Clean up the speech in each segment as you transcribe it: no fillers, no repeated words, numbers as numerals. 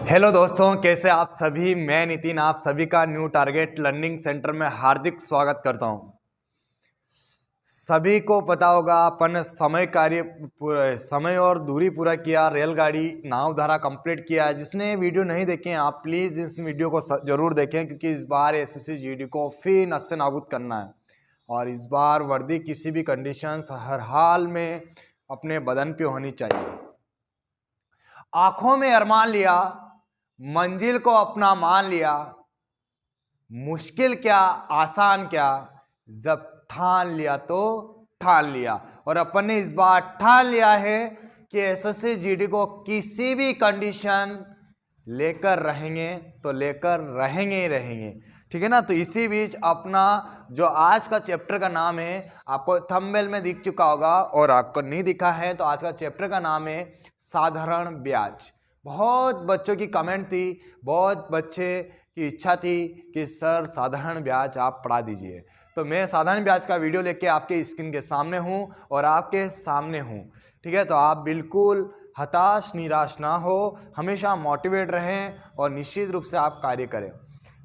Hello दोस्तों, कैसे आप सभी। मैं नितिन आप सभी का न्यू टारगेट लर्निंग सेंटर में हार्दिक स्वागत करता हूं। सभी को पता होगा अपन समय और दूरी पूरा किया, रेलगाड़ी नावधारा कंप्लीट किया। जिसने वीडियो नहीं देखे आप प्लीज़ इस वीडियो को जरूर देखें, क्योंकि इस बार एसएससी जीडी को फिर नस्ते नाबूद करना है। और इस बार वर्दी किसी भी कंडीशंस हर हाल में अपने बदन पे होनी चाहिए। आंखों में अरमान लिया, मंजिल को अपना मान लिया, मुश्किल क्या आसान क्या, जब ठान लिया तो ठान लिया। और अपन ने इस बार ठान लिया है कि एसएससी जीडी को किसी भी कंडीशन लेकर रहेंगे तो लेकर रहेंगे ही रहेंगे, ठीक है ना। तो इसी बीच अपना जो आज का चैप्टर का नाम है, आपको थंबनेल में दिख चुका होगा, और आपको नहीं दिखा है तो आज का चैप्टर का नाम है साधारण ब्याज। बहुत बच्चों की कमेंट थी, बहुत बच्चे की इच्छा थी कि सर साधारण ब्याज आप पढ़ा दीजिए। तो मैं साधारण ब्याज का वीडियो लेके आपके स्क्रीन के सामने हूं और आपके सामने हूं, ठीक है। तो आप बिल्कुल हताश निराश ना हो, हमेशा मोटिवेट रहें और निश्चित रूप से आप कार्य करें।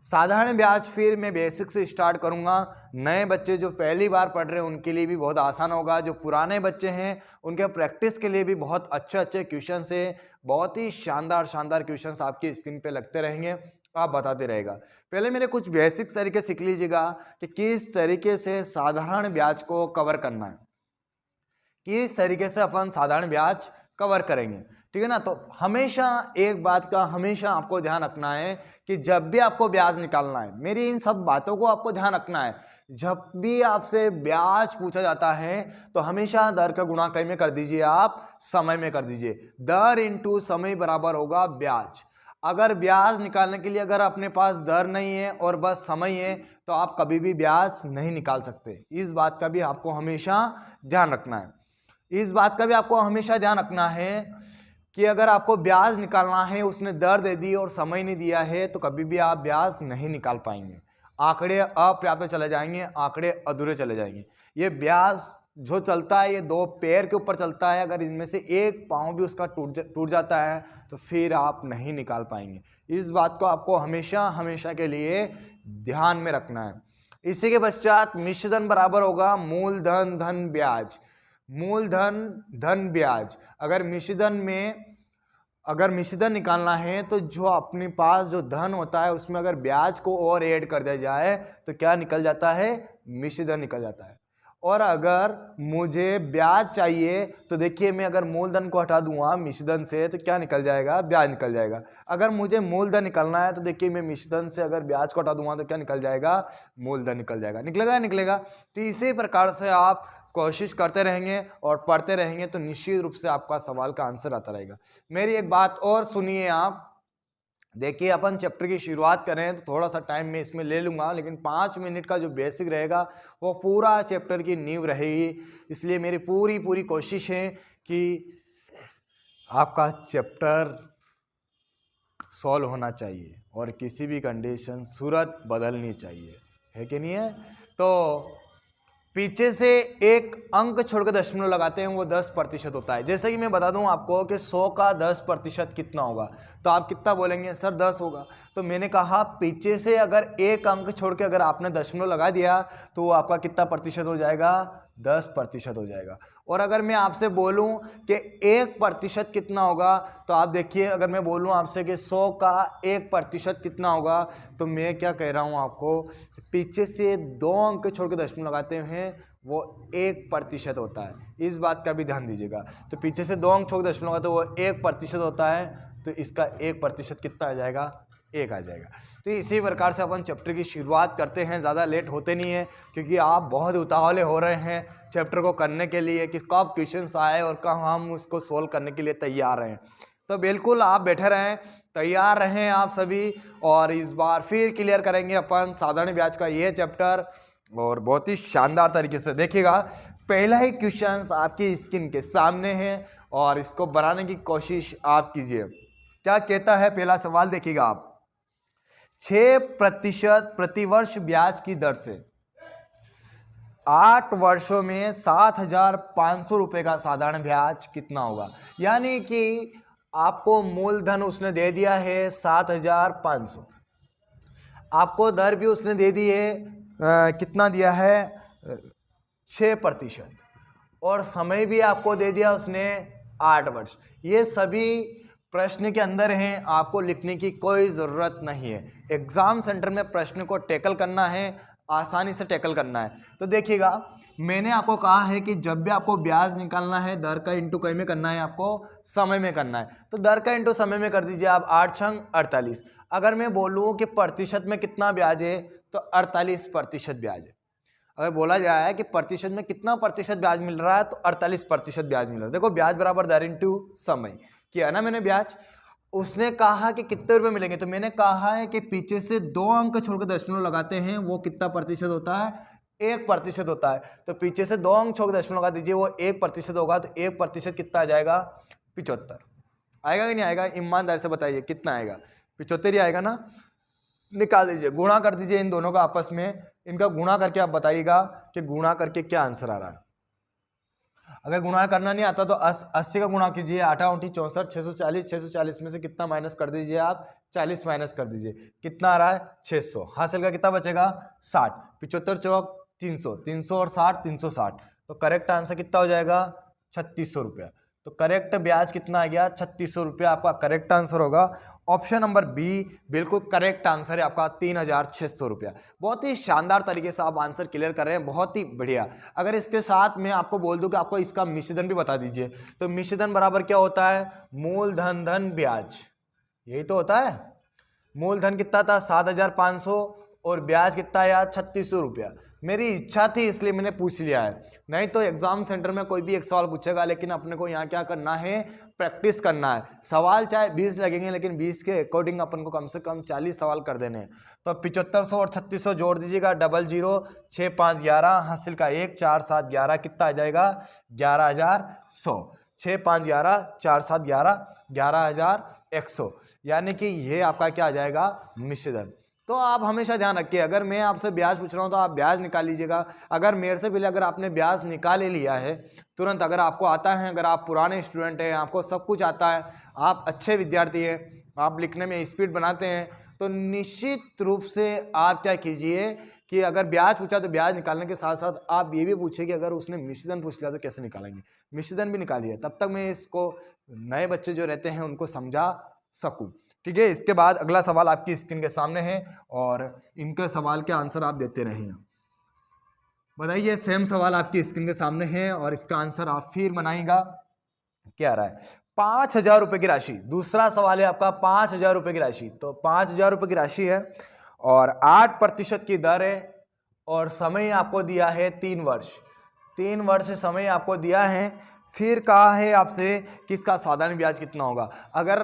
साधारण ब्याज फिर मैं बेसिक से स्टार्ट करूंगा। नए बच्चे जो पहली बार पढ़ रहे हैं उनके लिए भी बहुत आसान होगा। जो पुराने बच्चे हैं उनके प्रैक्टिस के लिए भी बहुत अच्छे क्वेश्चन है, बहुत ही शानदार क्वेश्चंस आपकी स्क्रीन पे लगते रहेंगे, आप बताते रहेगा। पहले मेरे कुछ बेसिक तरीके सीख लीजिएगा कि किस तरीके से साधारण ब्याज को कवर करना है, किस तरीके से अपन साधारण ब्याज कवर करेंगे, ठीक है ना। तो हमेशा एक बात का हमेशा आपको ध्यान रखना है कि जब भी आपको ब्याज निकालना है, मेरी इन सब बातों को आपको ध्यान रखना है। जब भी आपसे ब्याज पूछा जाता है तो हमेशा दर का गुणा कई में कर दीजिए, आप समय में कर दीजिए। दर इंटू समय बराबर होगा ब्याज। अगर ब्याज निकालने के लिए अगर अपने पास दर नहीं है और बस समय है तो आप कभी भी ब्याज नहीं निकाल सकते। इस बात का भी आपको हमेशा ध्यान रखना है। इस बात का भी आपको हमेशा ध्यान रखना है कि अगर आपको ब्याज निकालना है, उसने दर दे दी और समय नहीं दिया है, तो कभी भी आप ब्याज नहीं निकाल पाएंगे। आंकड़े अपर्याप्त चले जाएंगे, आंकड़े अधूरे चले जाएंगे। ये ब्याज जो चलता है ये दो पैर के ऊपर चलता है। अगर इनमें से एक पांव भी उसका टूट जाता है तो फिर आप नहीं निकाल पाएंगे। इस बात को आपको हमेशा के लिए ध्यान में रखना है। इसी के पश्चात मिश्रधन बराबर होगा मूलधन धन ब्याज। मूलधन धन ब्याज। अगर मिश्रधन निकालना है तो जो अपने पास जो धन होता है उसमें अगर ब्याज को और ऐड कर दिया जाए तो क्या निकल जाता है, मिश्रधन निकल जाता है। और अगर मुझे ब्याज चाहिए तो देखिए मैं अगर मूलधन को हटा दूंगा मिश्रधन से तो क्या निकल जाएगा, ब्याज निकल जाएगा। अगर मुझे मूलधन निकालना है तो देखिए मैं मिश्रधन से अगर ब्याज को हटा दूंगा तो क्या निकल जाएगा, मूलधन निकल जाएगा। निकलेगा। तो इसी प्रकार से आप कोशिश करते रहेंगे और पढ़ते रहेंगे तो निश्चित रूप से आपका सवाल का आंसर आता रहेगा। मेरी एक बात और सुनिए आप, देखिए अपन चैप्टर की शुरुआत करें तो थोड़ा सा टाइम मैं इसमें ले लूंगा, लेकिन 5 मिनट का जो बेसिक रहेगा वो पूरा चैप्टर की नींव रहेगी। इसलिए मेरी पूरी कोशिश है कि आपका चैप्टर सॉल्व होना चाहिए और किसी भी कंडीशन सूरत बदलनी चाहिए, है कि नहीं है। तो पीछे से एक अंक छोड़कर दशमलव लगाते हैं वो 10% होता है। जैसे कि मैं बता दूं आपको कि 100 का 10% कितना होगा, तो आप कितना बोलेंगे, सर 10 होगा। तो मैंने कहा पीछे से अगर एक अंक छोड़ के अगर आपने दशमलव लगा दिया तो वो आपका कितना प्रतिशत हो जाएगा, 10% हो जाएगा। और अगर मैं आपसे बोलूं कि 1% कितना होगा तो आप देखिए, अगर मैं बोलूं आपसे कि 100 का 1% कितना होगा तो मैं क्या कह रहा हूं आपको, पीछे से 2 अंक छोड़ के दशमलव लगाते हैं वो 1% होता है। इस बात का भी ध्यान दीजिएगा। तो पीछे से 2 अंक छोड़ के दशमलव लगाते हैं वो 1% होता है, तो इसका 1% कितना आ जाएगा, 1 आ जाएगा। तो इसी प्रकार से अपन चैप्टर की शुरुआत करते हैं, ज़्यादा लेट होते नहीं है, क्योंकि आप बहुत उतावले हो रहे हैं चैप्टर को करने के लिए कि कब क्वेश्चन आए और कब हम उसको सोल्व करने के लिए तैयार हैं। तो बिल्कुल आप बैठे रहें, तैयार रहें आप सभी, और इस बार फिर क्लियर करेंगे अपन साधारण ब्याज का ये चैप्टर, और बहुत ही शानदार तरीके से देखिएगा। पहला ही क्वेश्चन आपकी स्क्रीन के सामने है और इसको बनाने की कोशिश आप कीजिए। क्या कहता है पहला सवाल, देखिएगा आप। 6% प्रतिवर्ष ब्याज की दर से 8 वर्षों में 7,500 रुपए का साधारण ब्याज कितना होगा। यानी कि आपको मूलधन उसने दे दिया है 7,500, आपको दर भी उसने दे दी है कितना दिया है 6%, और समय भी आपको दे दिया उसने 8 वर्ष। ये सभी प्रश्न के अंदर हैं, आपको लिखने की कोई ज़रूरत नहीं है। एग्ज़ाम सेंटर में प्रश्न को टैकल करना है, आसानी से टैकल करना है। तो देखिएगा, मैंने आपको कहा है कि जब भी आपको ब्याज निकालना है दर का इंटू कई में करना है, आपको समय में करना है। तो दर का इंटू समय में कर दीजिए आप, 8 छंग 48। अगर मैं बोलूँ कि प्रतिशत में कितना ब्याज है तो 48% ब्याज है। अगर बोला जाए कि प्रतिशत में कितना प्रतिशत ब्याज मिल रहा है तो 48% ब्याज मिल रहा है। देखो, ब्याज बराबर दर इंटू समय किया ना मैंने ब्याज। उसने कहा कि कितने रुपए मिलेंगे, तो मैंने कहा है कि पीछे से 2 अंक छोड़कर दशमलव लगाते हैं, वो कितना प्रतिशत होता है 1% होता है। तो पीछे से 2 अंक छोड़कर दशमलव लगा दीजिए, वो 1% होगा। तो 1% कितना आ जाएगा 75 आएगा कि नहीं आएगा? ईमानदार से बताइए कितना आएगा? 75 ही आएगा ना। निकाल दीजिए, गुणा कर दीजिए इन दोनों का आपस में, इनका गुणा करके आप बताइएगा कि गुणा करके क्या आंसर आ रहा है। अगर गुणा करना नहीं आता तो 80 का गुणा कीजिए, 8 × 64 640, 640 में से कितना माइनस कर दीजिए आप, 40 माइनस कर दीजिए, कितना आ रहा है 600। हासिल का कितना बचेगा 60, 75 चौक 300, 300 और 60 360। तो करेक्ट आंसर कितना हो जाएगा 3600 रुपया। तो करेक्ट ब्याज कितना आ गया 3600 रुपया, आपका करेक्ट आंसर होगा ऑप्शन नंबर बी। बिल्कुल करेक्ट आंसर है आपका 3600 रुपया। बहुत ही शानदार तरीके से आप आंसर क्लियर कर रहे हैं, बहुत ही बढ़िया। अगर इसके साथ मैं आपको बोल दूं कि आपको इसका मिश्रधन भी बता दीजिए, तो मिश्रधन बराबर क्या होता है मूलधन धन ब्याज, यही तो होता है। मूलधन कितना था 7,500 और ब्याज कितना आया 3600 रुपया। मेरी इच्छा थी इसलिए मैंने पूछ लिया है, नहीं तो एग्जाम सेंटर में कोई भी एक सवाल पूछेगा, लेकिन अपने को यहाँ क्या करना है प्रैक्टिस करना है। सवाल चाहे 20 लगेंगे, लेकिन 20 के अकॉर्डिंग अपन को कम से कम 40 सवाल कर देने हैं। तो 7500 और 3600 जोड़ दीजिएगा, 00 6 5 11, हासिल का 1 4 7 11, कितना आ जाएगा 11100। 6 5 11 4 7 11 11100, यानी कि ये आपका क्या आ जाएगा मिश्रधन। तो आप हमेशा ध्यान रखिए, अगर मैं आपसे ब्याज पूछ रहा हूं तो आप ब्याज निकाल लीजिएगा। अगर मेरे से पहले अगर आपने ब्याज निकाल लिया है तुरंत, अगर आपको आता है, अगर आप पुराने स्टूडेंट हैं, आपको सब कुछ आता है, आप अच्छे विद्यार्थी हैं, आप लिखने में स्पीड बनाते हैं, तो निश्चित रूप से आप क्या कीजिए कि अगर ब्याज पूछा तो ब्याज निकालने के साथ साथ आप ये भी पूछिए कि अगर उसने मिश्रधन पूछ लिया तो कैसे निकालेंगे। मिश्रधन भी निकालिए, तब तक मैं इसको नए बच्चे जो रहते हैं उनको समझा सकूं। ठीक है, इसके बाद अगला सवाल आपकी स्क्रीन के सामने है और इनके सवाल के आंसर आप देते रहें। बताइए, सेम सवाल आपकी स्क्रीन के सामने है और इसका आंसर आप फिर बनाइएगा। क्या रहा है 5,000 रुपए की राशि। दूसरा सवाल है आपका 5,000 रुपए की राशि। तो 5,000 रुपए की राशि है और 8% की दर है और समय आपको दिया है 3 वर्ष। 3 वर्ष समय आपको दिया है। फिर कहा है आपसे कि इसका साधारण ब्याज कितना होगा। अगर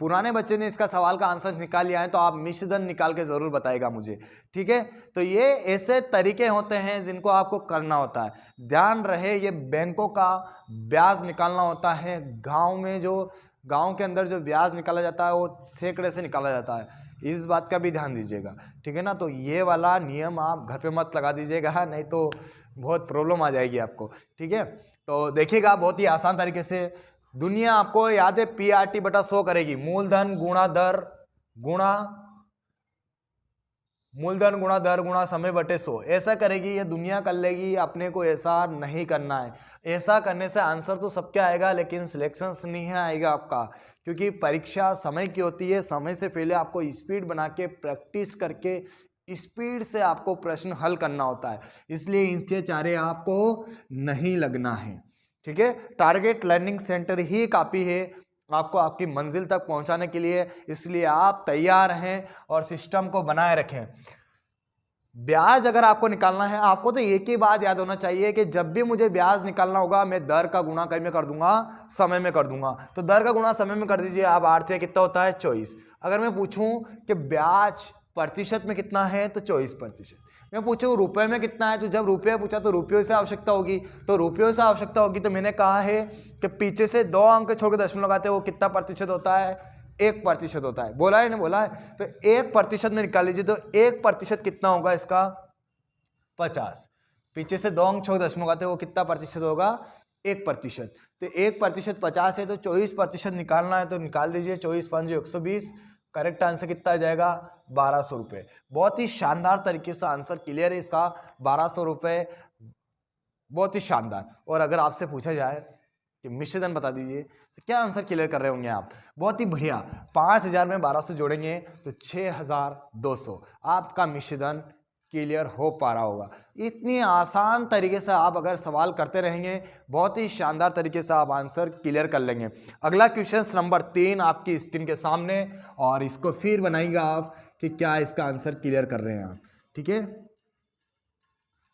पुराने बच्चे ने इसका सवाल का आंसर निकाल लिया है तो आप मिश्रधन निकाल के जरूर बताएगा मुझे। ठीक है, तो ये ऐसे तरीके होते हैं जिनको आपको करना होता है। ध्यान रहे, ये बैंकों का ब्याज निकालना होता है। गांव के अंदर जो ब्याज निकाला जाता है वो सैकड़े से निकाला जाता है, इस बात का भी ध्यान दीजिएगा। ठीक है ना, तो ये वाला नियम आप घर पे मत लगा दीजिएगा, नहीं तो बहुत प्रॉब्लम आ जाएगी आपको। ठीक है, तो देखिएगा बहुत ही आसान तरीके से दुनिया आपको याद है PRT बटा 100 करेगी। मूलधन गुणा दर गुणा समय बटे 100 ऐसा करेगी, ये दुनिया कर लेगी। अपने को ऐसा नहीं करना है। ऐसा करने से आंसर तो सबके आएगा लेकिन सिलेक्शन नहीं आएगा आपका, क्योंकि परीक्षा समय की होती है। समय से पहले आपको स्पीड बना के प्रैक्टिस करके स्पीड से आपको प्रश्न हल करना होता है, इसलिए इनके चारे आपको नहीं लगना है। ठीक है, टारगेट लर्निंग सेंटर ही काफी है आपको आपकी मंजिल तक पहुंचाने के लिए, इसलिए आप तैयार हैं और सिस्टम को बनाए रखें। ब्याज अगर आपको निकालना है, आपको तो एक ही बात याद होना चाहिए कि जब भी मुझे ब्याज निकालना होगा मैं दर का गुणा कहीं में कर दूंगा, समय में कर दूंगा। तो दर का गुणा समय में कर दीजिए आप, 8 से कितना होता है 24। अगर मैं पूछूं कि ब्याज प्रतिशत में कितना है तो 24%। मैं पूछूं रुपए में कितना है, तो जब रुपये पूछा तो रुपयों से आवश्यकता होगी, तो रुपयों से आवश्यकता होगी। तो मैंने कहा है कि पीछे से 2 अंक छोड़ के दशमलव लगाते हैं, वो कितना प्रतिशत होता है 1% होता है। बोला है ना, बोला है। तो 1% में निकाल लीजिए, तो 1% कितना होगा इसका 50। पीछे से 2 अंक छोड़ दशमलव लगाते हैं, वो कितना प्रतिशत होगा 1%। तो 1% 50 है, तो 24% निकालना है तो निकाल दीजिए। 24 5 120, करेक्ट आंसर कितना आ जाएगा? 1200 रुपये। बहुत ही शानदार तरीके से आंसर क्लियर है इसका, 1200 रुपये, बहुत ही शानदार। और अगर आपसे पूछा जाए कि मिश्रधन बता दीजिए तो क्या आंसर क्लियर कर रहे होंगे आप? बहुत ही बढ़िया। 5000 में 1200 जोड़ेंगे तो 6200, आपका मिश्रधन क्लियर हो पा रहा होगा। इतनी आसान तरीके से आप अगर सवाल करते रहेंगे, बहुत ही शानदार तरीके से आप आंसर क्लियर कर लेंगे। अगला क्वेश्चन नंबर 3 आपकी स्क्रीन के सामने, और इसको फिर बनाइएगा आप कि क्या इसका आंसर क्लियर कर रहे हैं आप। ठीक है,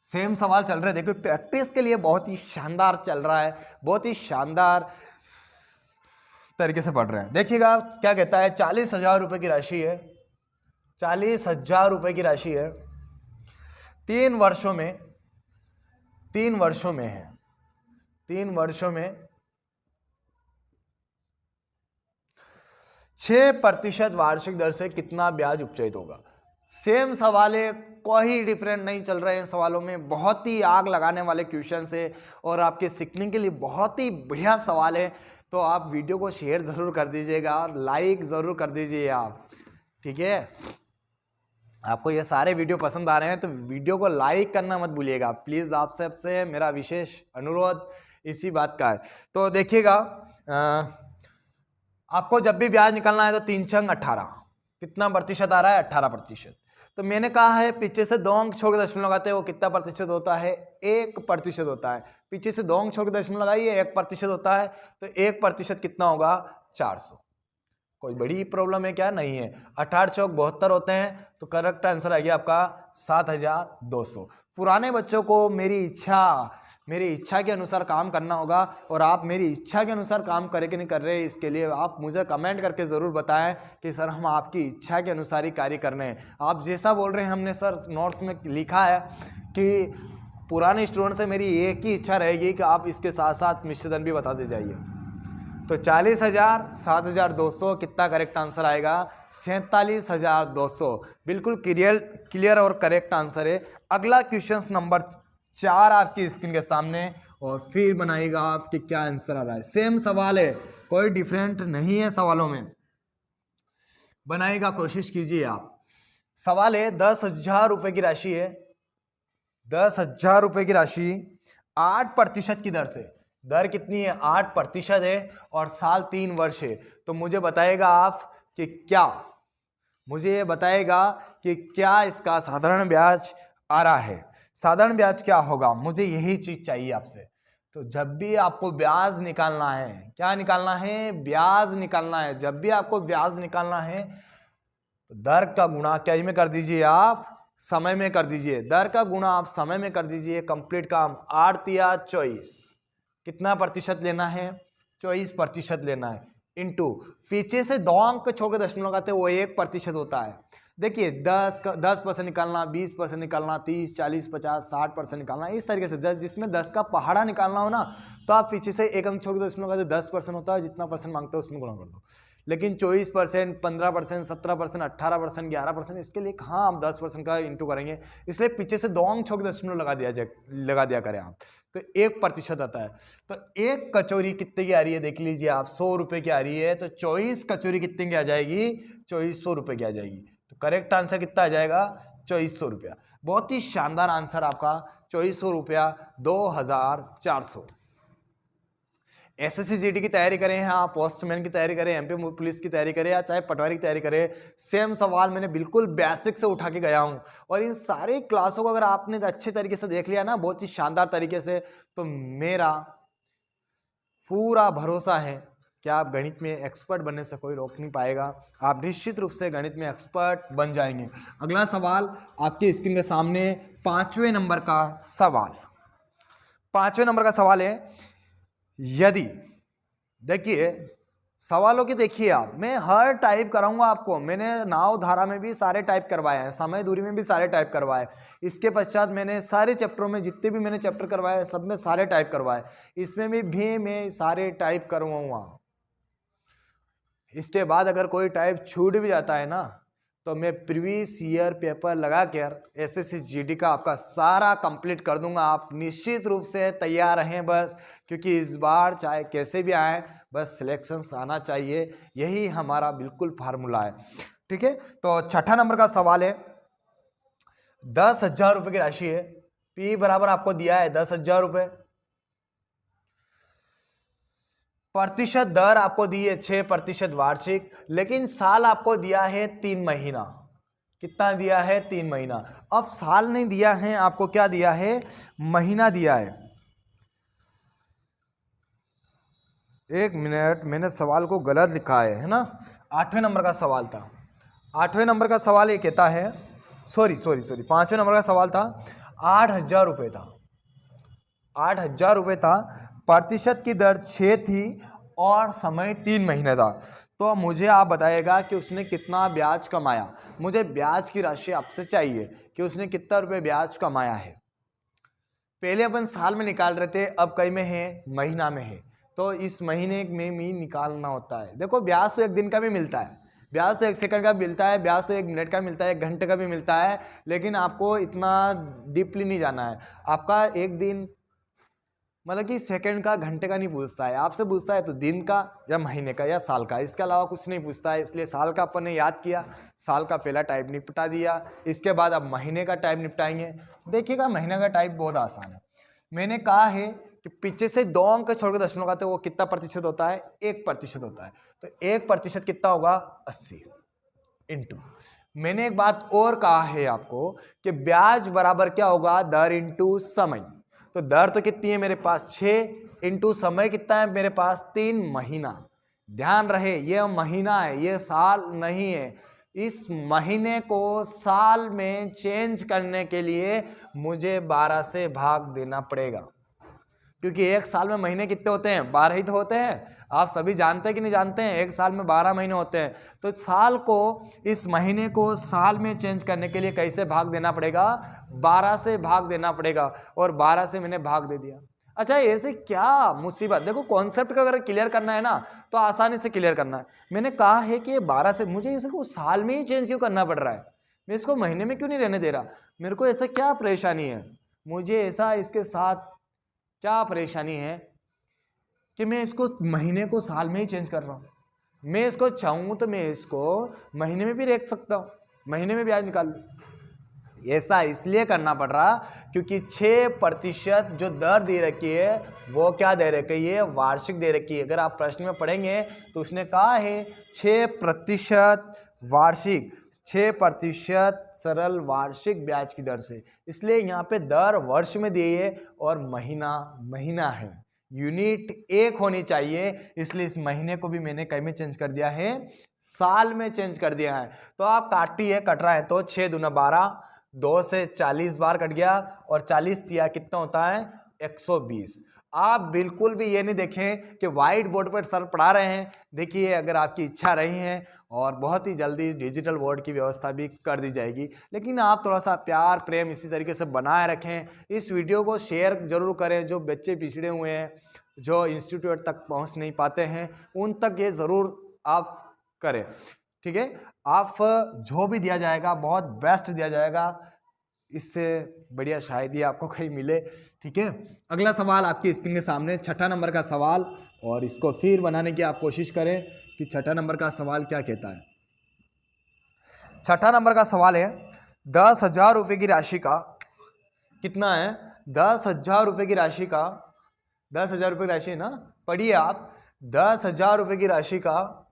सेम सवाल चल रहा है, देखो प्रैक्टिस के लिए बहुत ही शानदार चल रहा है, बहुत ही शानदार तरीके से पढ़ रहे हैं। देखिएगा क्या कहता है, 40,000 रुपए की राशि है, 40,000 रुपए की राशि है, 3 वर्षों में है, 3 वर्षों में 6% वार्षिक दर से कितना ब्याज उपचयित होगा। सेम सवाल है, कोई डिफरेंट नहीं चल रहे हैं सवालों में, बहुत ही आग लगाने वाले क्वेश्चन है और आपके सीखने के लिए बहुत ही बढ़िया सवाल है। तो आप वीडियो को शेयर जरूर कर दीजिएगा और लाइक जरूर कर दीजिए आप। ठीक है, आपको ये सारे वीडियो पसंद आ रहे हैं तो वीडियो को लाइक करना मत भूलिएगा प्लीज, आप सबसे मेरा विशेष अनुरोध इसी बात का है। तो देखिएगा, आपको जब भी ब्याज निकालना है तो 3 छंग 18, कितना प्रतिशत आ रहा है? 18%। तो मैंने कहा है पीछे से 2 अंक छोड़ के दशमलव लगाते हैं, वो कितना प्रतिशत होता है? 1% होता है। पीछे से 2 अंक छोड़ के दशमलव लगाइए, 1% होता है। तो 1% कितना होगा? 400। कोई बड़ी प्रॉब्लम है क्या? नहीं है। 18 चौक 72 होते हैं, तो करेक्ट आंसर आ गया आपका 7200। पुराने बच्चों को मेरी इच्छा के अनुसार काम करना होगा, और आप मेरी इच्छा के अनुसार काम करे कि नहीं कर रहे, इसके लिए आप मुझे कमेंट करके ज़रूर बताएं कि सर हम आपकी इच्छा के अनुसार ही कार्य कर रहे हैं। आप जैसा बोल रहे हैं, हमने सर नोट्स में लिखा है कि पुराने स्टूडेंट से मेरी एक ही इच्छा रहेगी कि आप इसके साथ साथ मिश्रधन भी बता दे जाइए। तो 40,000 7,200 कितना करेक्ट आंसर आएगा? 47,200, बिल्कुल क्लियर और करेक्ट आंसर है। अगला क्वेश्चन नंबर 4 आपकी स्क्रीन के सामने, और फिर बनाइएगा आपके क्या आंसर आ रहा है। सेम सवाल है, कोई डिफरेंट नहीं है सवालों में, बनाइएगा, कोशिश कीजिए आप। सवाल है 10,000 रुपए की राशि है, 10,000 रुपए की राशि 8% की दर से, दर कितनी है? 8% है, और साल 3 वर्ष है। तो मुझे बताएगा आप कि क्या, मुझे ये बताएगा कि क्या इसका साधारण ब्याज आ रहा है। साधारण ब्याज क्या होगा, मुझे यही चीज चाहिए आपसे। तो जब भी आपको ब्याज निकालना है, क्या निकालना है? ब्याज निकालना है। जब भी आपको ब्याज निकालना है तो दर का गुणा क्या में कर दीजिए आप? समय में कर दीजिए। दर का गुणा आप समय में कर दीजिए, कंप्लीट काम। 8 या 24, कितना प्रतिशत लेना है? 24% लेना है, इंटू पीछे से 2 अंक छोड़ के दशमलव लगाते हैं, वो 1% होता है। देखिए 10% निकालना, 20% निकालना, 30 40 50 60% निकालना, इस तरीके से 10, जिसमें 10 का पहाड़ा निकालना हो ना, तो आप पीछे से 1 अंक छोड़ के दशमलव लगाते, 10% होता है, जितना परसेंट मांगते हो उसमें गुणा कर दो। लेकिन 24%, 15%, 17%, 18%, 11%, इसके लिए कहाँ हम 10% का इंटू करेंगे, इसलिए पीछे से 2 अंक छोड़ के दशमलव लगा दिया करें आप, तो 1% आता है। तो 1 कचौरी कितने की आ रही है देख लीजिए आप, 100 रुपए की आ रही है। तो 24 कचौरी कितने की आ जाएगी? 2400 रुपए की आ जाएगी। तो करेक्ट आंसर कितना आ जाएगा? 2400 रुपया। बहुत ही शानदार आंसर आपका, 2400 रुपया, 2400। एसएससी जीडी की तैयारी करें हैं आप, पोस्टमैन की तैयारी करें, एमपी पुलिस की तैयारी करें, या चाहे पटवारी की तैयारी करें, सेम सवाल मैंने बिल्कुल बेसिक से उठा के गया हूं। और इन सारे क्लासों को अगर आपने अच्छे तरीके से देख लिया ना, बहुत ही शानदार तरीके से, तो मेरा पूरा भरोसा है कि आप गणित में एक्सपर्ट बनने से कोई रोक नहीं पाएगा। आप निश्चित रूप से गणित में एक्सपर्ट बन जाएंगे। अगला सवाल आपकी स्क्रीन के सामने, 5वें नंबर का सवाल। 5वें नंबर का सवाल है, यदि, देखिए सवालों की देखिए आप, मैं हर टाइप कराऊंगा आपको। मैंने नाव धारा में भी सारे टाइप करवाए हैं, समय दूरी में भी सारे टाइप करवाए, इसके पश्चात मैंने सारे चैप्टरों में जितने भी मैंने चैप्टर करवाए सब में सारे टाइप करवाए, इसमें भी मैं सारे टाइप करवाऊंगा। इसके बाद अगर कोई टाइप छूट भी जाता है ना, तो मैं प्रीवियस ईयर पेपर लगा कर एसएससी जीडी का आपका सारा कंप्लीट कर दूंगा। आप निश्चित रूप से तैयार रहें बस, क्योंकि इस बार चाहे कैसे भी आए बस सिलेक्शन आना चाहिए, यही हमारा बिल्कुल फार्मूला है। ठीक है, तो छठा नंबर का सवाल है, 10,000 रुपए की राशि है, पी बराबर आपको दिया है 10,000 रुपए, प्रतिशत दर आपको दी है 6% वार्षिक, लेकिन साल आपको दिया है 3 महीना। कितना दिया है? 3 महीना। अब साल नहीं दिया है आपको, क्या दिया है? महीना दिया है। एक मिनट, मैंने सवाल को गलत लिखा है ना। 8वें नंबर का सवाल था। 8वें नंबर का सवाल ये कहता है, सॉरी 5वें नंबर का सवाल था, 8,000 रुपये था। 8,000 रुपये था, प्रतिशत की दर 6 थी और समय 3 महीने था। तो मुझे आप बताइएगा कि उसने कितना ब्याज कमाया। मुझे ब्याज की राशि आपसे चाहिए कि उसने कितना रुपये ब्याज कमाया है। पहले अपन साल में निकाल रहे थे, अब कई में है? महीना में है। तो इस महीने में भी निकालना होता है। देखो ब्याज तो 1 दिन का भी मिलता है, ब्याज तो 1 सेकंड का मिलता है, ब्याज तो 1 मिनट का मिलता है, 1 घंटे का भी मिलता है, लेकिन आपको इतना डीपली नहीं जाना है। आपका 1 दिन मतलब कि सेकंड का, घंटे का नहीं पूछता है, आपसे पूछता है तो दिन का या महीने का या साल का, इसके अलावा कुछ नहीं पूछता है। इसलिए साल का अपन ने याद किया, साल का पहला टाइप निपटा दिया। इसके बाद अब महीने का टाइप निपटाएंगे। देखिएगा महीने का टाइप बहुत आसान है। मैंने कहा है कि पीछे से 2 अंक छोड़ के दशमलव लगाते वो कितना प्रतिशत होता है? 1% होता है। तो 1% कितना होगा? 80 इंटू। मैंने एक बात और कहा है आपको कि ब्याज बराबर क्या होगा? दर इंटू समय। तो दर तो कितनी है मेरे पास? 6 इंटू समय कितना है मेरे पास? 3 महीना। ध्यान रहे ये महीना है, ये साल नहीं है। इस महीने को साल में चेंज करने के लिए मुझे 12 से भाग देना पड़ेगा, क्योंकि 1 साल में महीने कितने होते हैं? 12 ही तो होते हैं। आप सभी जानते हैं कि नहीं जानते हैं? 1 साल में 12 महीने होते हैं। तो साल को, इस महीने को साल में चेंज करने के लिए कैसे भाग देना पड़ेगा? 12 से भाग देना पड़ेगा, और 12 से मैंने भाग दे दिया। अच्छा, ऐसे क्या मुसीबत? देखो कॉन्सेप्ट का अगर क्लियर करना है ना तो आसानी से क्लियर करना है। मैंने कहा है कि 12 से, मुझे इसको साल में ही चेंज क्यों करना पड़ रहा है? मैं इसको महीने में क्यों नहीं रहने दे रहा? मेरे को ऐसा क्या परेशानी है? मुझे ऐसा इसके साथ क्या परेशानी है कि मैं इसको महीने को साल में ही चेंज कर रहा हूँ? मैं इसको चाहूँ तो मैं इसको महीने में भी रख सकता हूँ, महीने में ब्याज निकाल लूँ। ऐसा इसलिए करना पड़ रहा क्योंकि 6% जो दर दे रखी है वो क्या दे रखी है? वार्षिक दे रखी है। अगर आप प्रश्न में पढ़ेंगे तो उसने कहा है 6% वार्षिक, 6% सरल वार्षिक ब्याज की दर से। इसलिए यहाँ पे दर वर्ष में दी है और महीना महीना है। यूनिट 1 होनी चाहिए, इसलिए इस महीने को भी मैंने कई में चेंज कर दिया है? साल में चेंज कर दिया है। तो आप काटिए, कट रहा है तो 6 दूना 12, 2 से 40 बार कट गया, और 40 दिया कितना होता है? 120। आप बिल्कुल भी ये नहीं देखें कि व्हाइट बोर्ड पर सर पढ़ा रहे हैं। देखिए अगर आपकी इच्छा रही है और बहुत ही जल्दी डिजिटल बोर्ड की व्यवस्था भी कर दी जाएगी, लेकिन आप थोड़ा सा प्यार प्रेम इसी तरीके से बनाए रखें। इस वीडियो को शेयर जरूर करें। जो बच्चे पिछड़े हुए हैं, जो इंस्टीट्यूट तक पहुंच नहीं पाते हैं, उन तक ये ज़रूर आप करें। ठीक है, आप जो भी दिया जाएगा बहुत बेस्ट दिया जाएगा, इससे बढ़िया शायद ही आपको कहीं मिले। ठीक है, अगला सवाल आपकी स्क्रीन के सामने, 6ठा नंबर का सवाल, और इसको फिर बनाने की आप कोशिश करें कि 6ठा नंबर का सवाल क्या कहता है। 6ठा नंबर का सवाल है, 10,000 रुपये की राशि का कितना है? 10,000 रुपये की राशि का, 10,000 रुपये की राशि है ना, पढ़िए आप। 10,000 रुपये की राशि का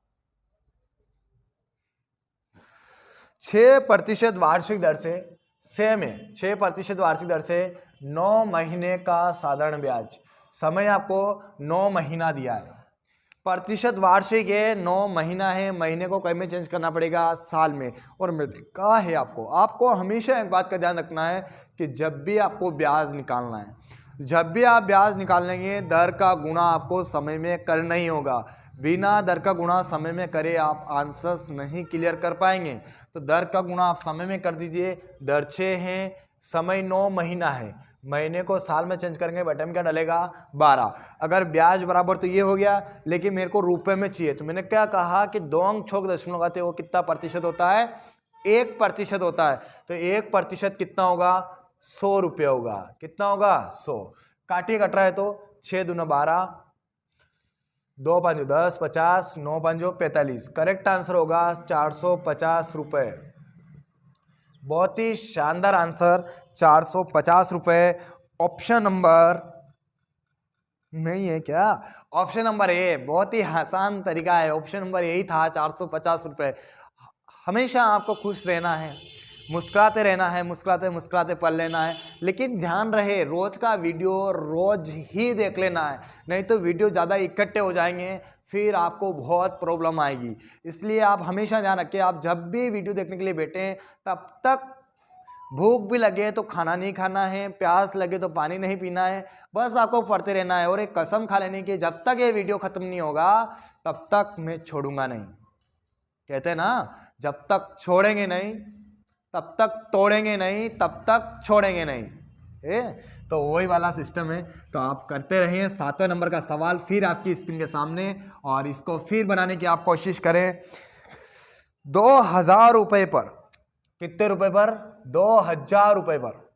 6% वार्षिक दर से, सेम है 6% वार्षिक दर से 9 महीने का साधारण ब्याज। समय आपको 9 महीना दिया है, प्रतिशत वार्षिक है, 9 महीना है, महीने को कई में चेंज करना पड़ेगा? साल में। और मैंने कहा है आपको हमेशा एक बात का ध्यान रखना है कि जब भी आपको ब्याज निकालना है, जब भी आप ब्याज निकालेंगे, दर का गुणा आपको समय में करना ही होगा। बिना दर का गुणा समय में करे आप आंसर्स नहीं क्लियर कर पाएंगे। तो दर का गुणा आप समय में कर दीजिए। दर 6 है, समय 9 महीना है, महीने को साल में चेंज करेंगे, बटन में क्या डलेगा? 12। अगर ब्याज बराबर तो ये हो गया, लेकिन मेरे को रुपए में चाहिए, तो मैंने क्या कहा कि 2 अंक छोड़ दशमलव लगाते वो कितना प्रतिशत होता है? 1% होता है, तो 1% कितना होगा? 100 रुपये होगा। कितना होगा? 100। काटिए, कट रहा है तो 6 दूना 12, 2 5 10, 50, 9 5 45। करेक्ट आंसर होगा 450 रुपये। बहुत ही शानदार आंसर, 450 रुपये। ऑप्शन नंबर नहीं है क्या? ऑप्शन नंबर ए, बहुत ही आसान तरीका है, ऑप्शन नंबर यही था, 450 रुपये। हमेशा आपको खुश रहना है, मुस्कुराते रहना है, मुस्कुराते मुस्कुराते पढ़ लेना है, लेकिन ध्यान रहे रोज का वीडियो रोज ही देख लेना है, नहीं तो वीडियो ज़्यादा इकट्ठे हो जाएंगे, फिर आपको बहुत प्रॉब्लम आएगी। इसलिए आप हमेशा ध्यान रखें, आप जब भी वीडियो देखने के लिए बैठें तब तक भूख भी लगे तो खाना नहीं खाना है, प्यास लगे तो पानी नहीं पीना है, बस आपको पढ़ते रहना है और एक कसम खा लेनी कि जब तक ये वीडियो खत्म नहीं होगा तब तक मैं छोड़ूंगा नहीं। कहते हैं ना, जब तक छोड़ेंगे नहीं तब तक तोड़ेंगे नहीं, तब तक छोड़ेंगे नहीं। तो वही वाला सिस्टम है। तो आप करते रहिए। 7वें नंबर का सवाल फिर आपकी स्क्रीन के सामने, और इसको फिर बनाने की आप कोशिश करें। 2000 रुपए पर, कितने रुपए पर? 2000 रुपए पर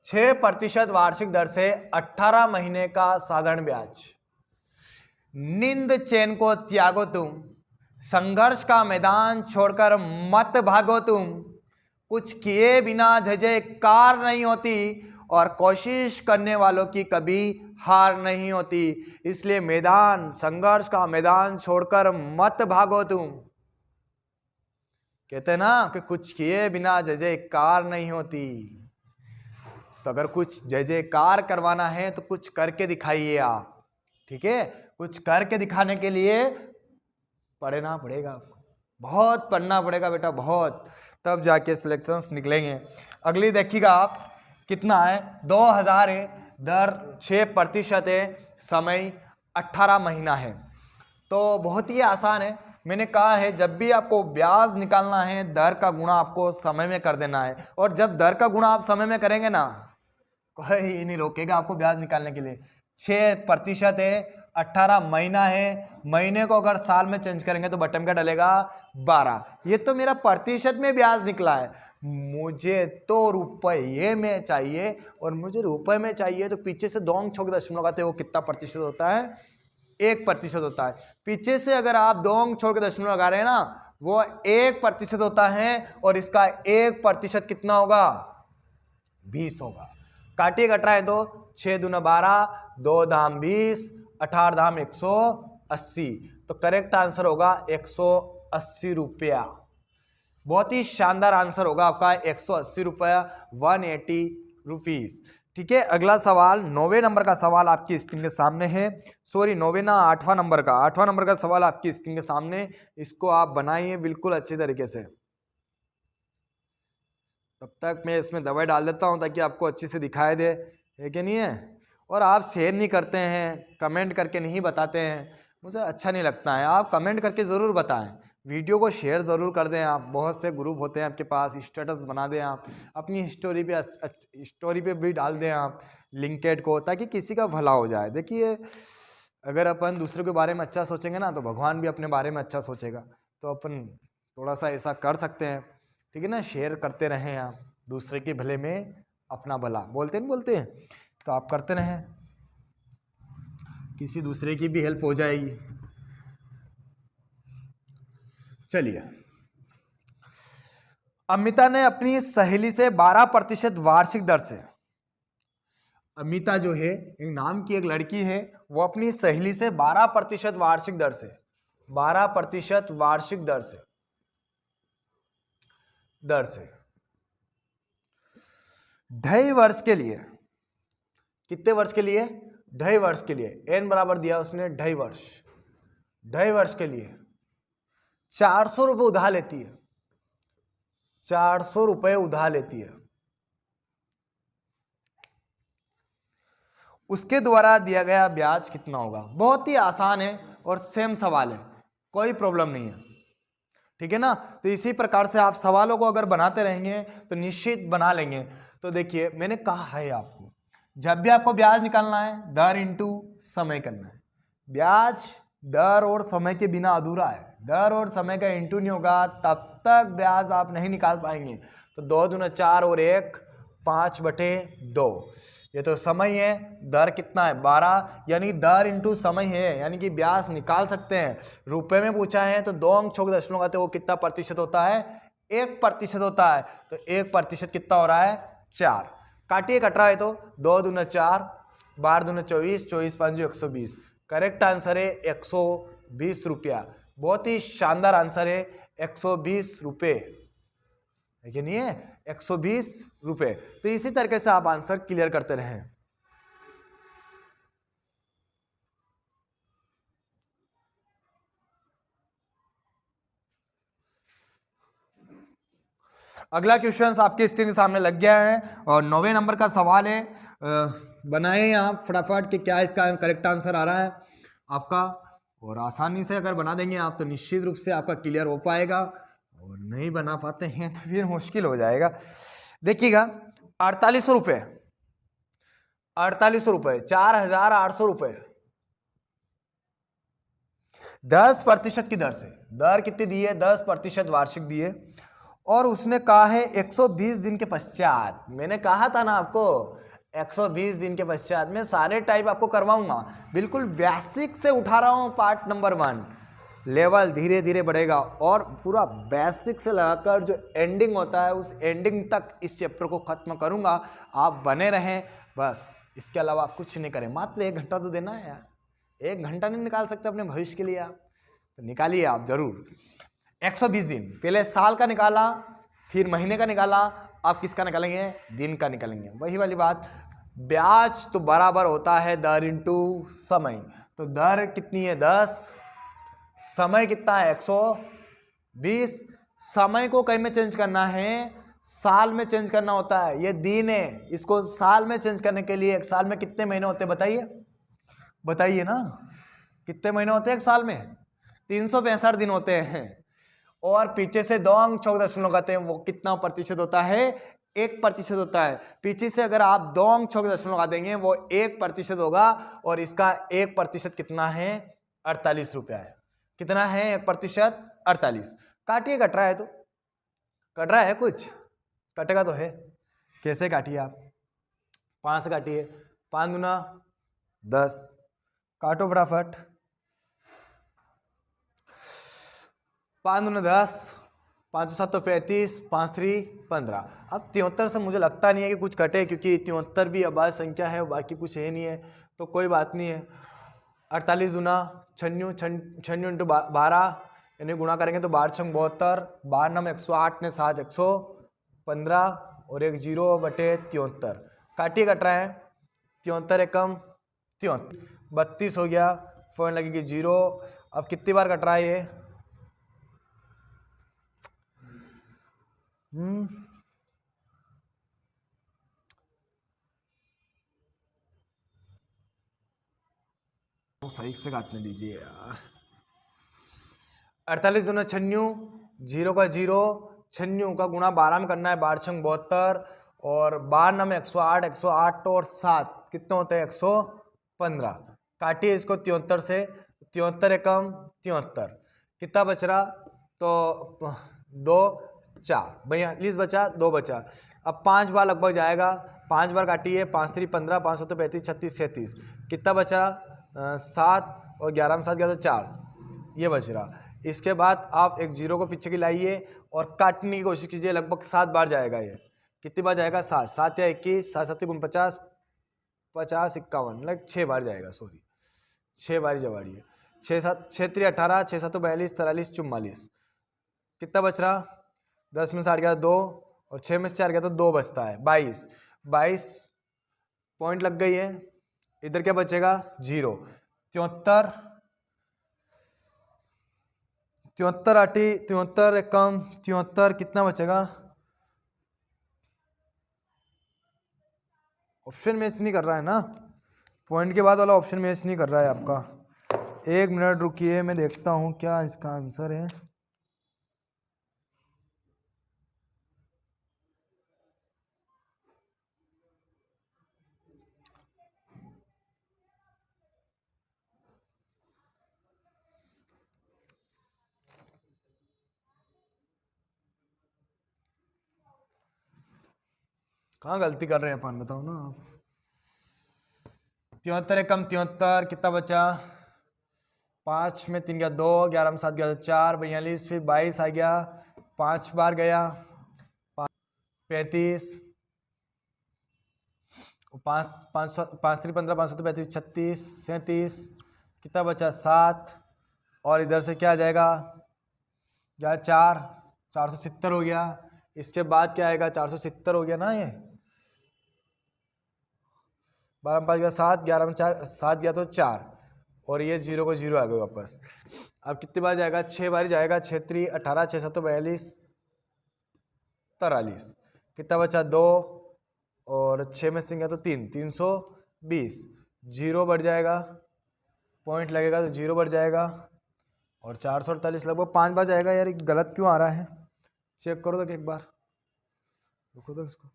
6% वार्षिक दर से 18 महीने का साधारण ब्याज। नींद चैन को त्यागो तुम, संघर्ष का मैदान छोड़कर मत भागो तुम, कुछ किए बिना जय जयकार नहीं होती और कोशिश करने वालों की कभी हार नहीं होती। इसलिए मैदान, संघर्ष का मैदान छोड़कर मत भागो तुम। कहते हैं ना कि कुछ किए बिना जय जयकार नहीं होती। तो अगर कुछ जय जयकार करवाना है तो कुछ करके दिखाइए आप, ठीक है? कुछ करके दिखाने के लिए पढ़ना पड़ेगा आपको, बहुत पढ़ना पड़ेगा बेटा, बहुत, तब जाके सिलेक्शंस निकलेंगे। अगली देखिएगा आप, कितना है? 2000 है, दर 6% है, समय 18 महीना है। तो बहुत ही आसान है। मैंने कहा है जब भी आपको ब्याज निकालना है, दर का गुणा आपको समय में कर देना है, और जब दर का गुणा आप समय में करेंगे ना, कोई नहीं रोकेगा आपको ब्याज निकालने के लिए। 6% है, 18 महीना है, महीने को अगर साल में चेंज करेंगे तो बटन का डलेगा 12। ये तो मेरा प्रतिशत में ब्याज निकला है, मुझे तो रुपये में चाहिए, और मुझे रुपए में चाहिए तो पीछे से 2 अंक छोड़ के दशमलव लगाते हैं, वो कितना प्रतिशत होता है? 1% होता है। पीछे से अगर आप 2 अंक छोड़ के दशमलव लगा रहे हैं ना, वो 1% होता है, और इसका 1% कितना होगा? 20 होगा। काटिए, कट रहा है तो 6 दूना 12, 2 धाम 20, 18 धाम 180। तो करेक्ट आंसर होगा 180 रुपया। बहुत ही शानदार आंसर होगा आपका 180 रुपया, 180 रुपीज। ठीक है, अगला सवाल 9वें नंबर का सवाल आपकी स्क्रीन के सामने है। सॉरी 9वें ना, 8वां नंबर का, 8वां नंबर का सवाल आपकी स्क्रीन के सामने। इसको आप बनाइए बिल्कुल अच्छे तरीके से। तब तक मैं इसमें दवाई डाल देता हूं ताकि आपको अच्छे से दिखाई दे, है कि नहीं है? और आप शेयर नहीं करते हैं, कमेंट करके नहीं बताते हैं, मुझे अच्छा नहीं लगता है। आप कमेंट करके ज़रूर बताएं, वीडियो को शेयर ज़रूर कर दें। आप बहुत से ग्रुप होते हैं आपके पास, स्टेटस बना दें, आप अपनी स्टोरी पे भी डाल दें आप लिंकेड को, ताकि किसी का भला हो जाए। देखिए, अगर अपन दूसरे के बारे में अच्छा सोचेंगे ना, तो भगवान भी अपने बारे में अच्छा सोचेगा। तो अपन थोड़ा सा ऐसा कर सकते हैं, ठीक है ना? शेयर करते रहें आप, दूसरे के भले में अपना भला बोलते हैं, तो आप करते रहें, किसी दूसरे की भी हेल्प हो जाएगी। चलिए, अमिता ने अपनी सहेली से 12% वार्षिक दर से, अमिता जो है एक नाम की एक लड़की है, वो अपनी सहेली से 12% वार्षिक दर से, 12% वार्षिक दर से 2.5 वर्ष के लिए, कितने वर्ष के लिए? 2.5 वर्ष के लिए, n बराबर दिया उसने 2.5 वर्ष, 2.5 वर्ष के लिए 400 रुपये उधार लेती है, 400 रुपये उधार लेती है। उसके द्वारा दिया गया ब्याज कितना होगा? बहुत ही आसान है और सेम सवाल है, कोई प्रॉब्लम नहीं है, ठीक है ना? तो इसी प्रकार से आप सवालों को अगर बनाते रहेंगे तो निश्चित बना लेंगे। तो देखिए, मैंने कहा है आपको, जब भी आपको ब्याज निकालना है, दर इंटू समय करना है। ब्याज दर और समय के बिना अधूरा है, दर और समय का इंटू नहीं होगा तब तक ब्याज आप नहीं निकाल पाएंगे। तो 2 दूना 4 और 1 5/2। ये तो समय है, दर कितना है 12, यानी दर इंटू समय है, यानी कि ब्याज निकाल सकते हैं। रुपए में पूछा है तो 2 अंक छोड़ के दशमलव लगाते, वो कितना प्रतिशत होता है 1% होता है। तो 1% कितना हो रहा है 4। काटिए, कट रहा है तो 2 दूना 4 12 दूना 24 24 5 120। करेक्ट आंसर है 120 रुपया। बहुत ही शानदार आंसर है 120 रुपये, है कि नहीं है 120 रुपये। तो इसी तरीके से आप आंसर क्लियर करते रहें। अगला क्वेश्चन आपके स्क्रीन के सामने लग गया है और 9वें नंबर का सवाल है। बनाए आप फटाफट कि क्या इसका करेक्ट आंसर आ रहा है आपका। और आसानी से अगर बना देंगे आप तो निश्चित रूप से आपका क्लियर हो पाएगा, और नहीं बना पाते हैं तो फिर मुश्किल हो जाएगा। देखिएगा 4800 रुपये, 4800 रुपये 4800 रुपये 10% की दर से। दर कितनी दी है 10% वार्षिक दी है, और उसने कहा है 120 दिन के पश्चात। मैंने कहा था ना आपको 120 दिन के पश्चात। मैं सारे टाइप आपको करवाऊंगा, बिल्कुल बेसिक से उठा रहा हूं पार्ट नंबर 1। लेवल धीरे धीरे बढ़ेगा और पूरा बेसिक से लगाकर जो एंडिंग होता है उस एंडिंग तक इस चैप्टर को खत्म करूंगा। आप बने रहें बस, इसके अलावा आप कुछ नहीं करें। मात्र 1 घंटा तो देना है यार, 1 घंटा नहीं निकाल सकते अपने भविष्य के लिए आप, तो निकालिए आप जरूर। 120 दिन, पहले साल का निकाला, फिर महीने का निकाला, आप किसका निकालेंगे दिन का निकालेंगे। वही वाली बात, ब्याज तो बराबर होता है दर इंटू समय। तो दर कितनी है 10, समय कितना है 120। समय को कहीं में चेंज करना है, साल में चेंज करना होता है। ये दिन है, इसको साल में चेंज करने के लिए एक साल में कितने महीने होते हैं बताइए, बताइए ना, कितने महीने होते हैं एक साल में 365 दिन होते हैं। और पीछे से 2 अंक छोड़ दशमलव लगाते हैं, वो कितना प्रतिशत होता है 1% होता है। पीछे से अगर आप 2 अंक छोड़ दशमलव लगा देंगे वो 1% होगा, और इसका 1% कितना है 48 रुपया है। कितना है 1% 48। काटिए, कट रहा है तो कट रहा है, कुछ कटेगा तो है। कैसे काटिए आप, 5 से काटिए, 5 दूना 10, काटो फटाफट, 5 दूना 10, 5 7 35, 5 3 15। अब 73 से मुझे लगता नहीं है कि कुछ कटे, क्योंकि 73 भी अभाज्य संख्या है, बाकी कुछ है नहीं है, तो कोई बात नहीं है। 48 दूना 96, 96 इंटू 12, यानी गुणा करेंगे तो 12 छंग 72, 12 नम 108 ने 7 115, और 1 0/73। काटिए, कट रहा है 73 एकम 73, 32 हो गया, पॉइंट लगेगी 0। अब कितनी बार कट रहा है ये, तो सही से काटने दीजिए यार। 48 दूना 96, 0 का 0, 96 का गुणा 12 में करना है, 12 छंग 72, और 12 में 108, 108 और 7 कितने होते हैं 115। काटिए इसको 73 से, 73 एकम 73, कितना बच रहा, तो 2 4 भैया, 40 बचा, 2 बचा। अब 5 बार लगभग जाएगा, 5 बार काटिए, 5 3 15, 5 7 35 36 37, कितना बच रहा 7, और 11 में 7 गया तो 4, ये बच रहा। इसके बाद आप एक 0 को पीछे की लाइए और काटने की कोशिश कीजिए, लगभग 7 बार जाएगा ये। कितनी बार जाएगा 7, 7 या 21, 7 7 49, 50 51, मतलब 6 बार जाएगा, सॉरी 6 बार जवाड़ी है। 6 7 6 3 18, 6 7 42 43 44, कितना बच रहा 10 में से 8 गया 2, और 6 में से 4 गया तो 2 बचता है 22, 22 पॉइंट लग गई है। इधर क्या बचेगा 0, 73, 73 आटी 73 कम 73, कितना बचेगा, ऑप्शन मैच नहीं कर रहा है ना, पॉइंट के बाद वाला ऑप्शन मैच नहीं कर रहा है आपका। 1 मिनट रुकिए, मैं देखता हूं क्या इसका आंसर है। कहाँ गलती कर रहे हैं अपन, बताओ ना आप। 73 एकम 73, कितना बचा? 5 में 3 गया 2, 11 में 7 गया 4, 42, फिर 22 आ गया, 5 बार गया 35, 5 3 15, 5 7 35, 36, 37, कितना बचा? 7, और इधर से क्या आ जाएगा? 470 हो गया। इसके बाद क्या आएगा? 470 हो गया ना ये। 12 में 5 गया 7, 11 में 4 7 गया तो 4, और ये 0 को 0 आ गया वापस। अब कितनी बार जाएगा? 6 बार जाएगा। 6 3 18, 6 7 42, 43, कितना बचा? 2, और 6 में से गया तो 3, 320, 0 बढ़ जाएगा, पॉइंट लगेगा तो 0 बढ़ जाएगा, और 448 लगभग 5 बार जाएगा। यार गलत क्यों आ रहा है? चेक करो तो एक बार, रुको तो इसको।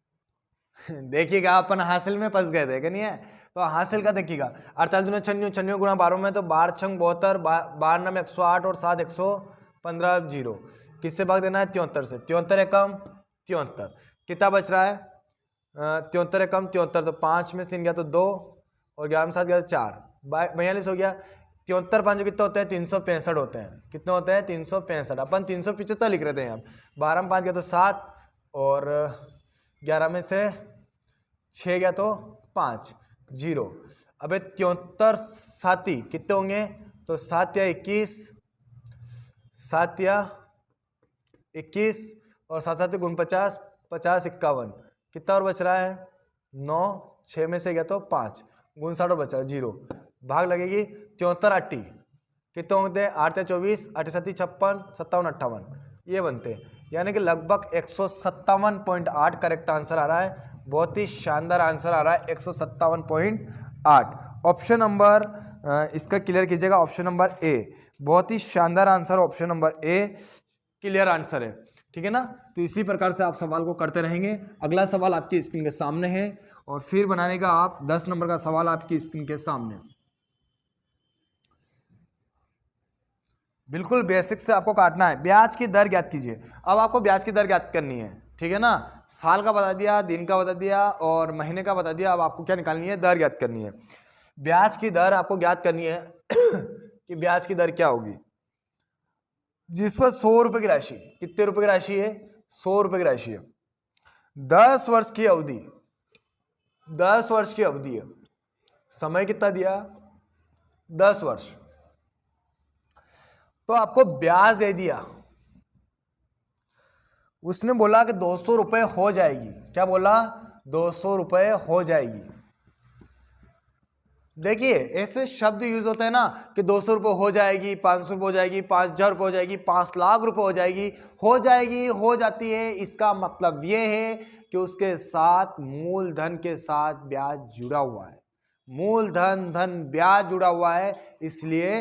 देखिएगा अपन हासिल में फंस गए थे कि नहीं है, तो हासिल का देखिएगा। 48 में 96, 96 गुना 12 में तो 12 छंग 72, 12 में 108, और 7 115, 0 किससे भाग देना है? 73 से। 73 एकम 73, कितना बच रहा है? 73 एकम 73, तो 5 में 3 गया तो 2, और 11 में 7 गया तो 4, 42 हो गया। 73 5 कितने होते हैं? 365 होते हैं। कितने होते हैं? 365। अपन 375 लिख रहे थे यहाँ। 12 में 5 गया तो 7, और 11 में से 6 गया तो 5, 0। अबे 73 साथी कितने होंगे? तो 7 या 21, 7 या 21, और 7 7 49, 50 51, कितना और बच रहा है? 9, 6 में से गया तो 5, 59 और बच रहा है 0। भाग लगेगी 74 80, कितने होते हैं? 8 या 24, 8 7 56, 57 58, ये बनते हैं। यानी कि लगभग 157.8 करेक्ट आंसर आ रहा है। बहुत ही शानदार आंसर आ रहा है, 157.8। ऑप्शन नंबर इसका क्लियर कीजिएगा, ऑप्शन नंबर ए। बहुत ही शानदार answer, option number A clear answer है। ठीक है ना? तो इसी प्रकार से आप सवाल को करते रहेंगे। अगला सवाल आपकी स्क्रीन के सामने है, और फिर बनाने का आप 10 नंबर का सवाल आपकी स्क्रीन के सामने। बिल्कुल बेसिक से आपको काटना है। ब्याज की दर ज्ञात कीजिए। अब आपको ब्याज की दर ज्ञात करनी है, ठीक है ना? साल का बता दिया, दिन का बता दिया, और महीने का बता दिया। अब आपको क्या निकालनी है? दर ज्ञात करनी है। ब्याज की दर आपको ज्ञात करनी है कि ब्याज की दर क्या होगी जिस पर 100 रुपए की राशि, कितने रुपए की राशि है? 100 रुपए की राशि है। 10 वर्ष की अवधि, 10 वर्ष की अवधि है। समय कितना दिया? 10 वर्ष। तो आपको ब्याज दे दिया, उसने बोला कि 200 रुपए हो जाएगी। क्या बोला? 200 रुपए हो जाएगी। देखिए ऐसे शब्द यूज होते हैं ना कि 200 रुपये हो जाएगी, 500 रुपये हो जाएगी, 5000 रुपये हो जाएगी, 5 लाख रुपए हो जाएगी, हो जाती है। इसका मतलब ये है कि उसके साथ मूलधन के साथ ब्याज जुड़ा हुआ है। मूलधन धन ब्याज जुड़ा हुआ है, इसलिए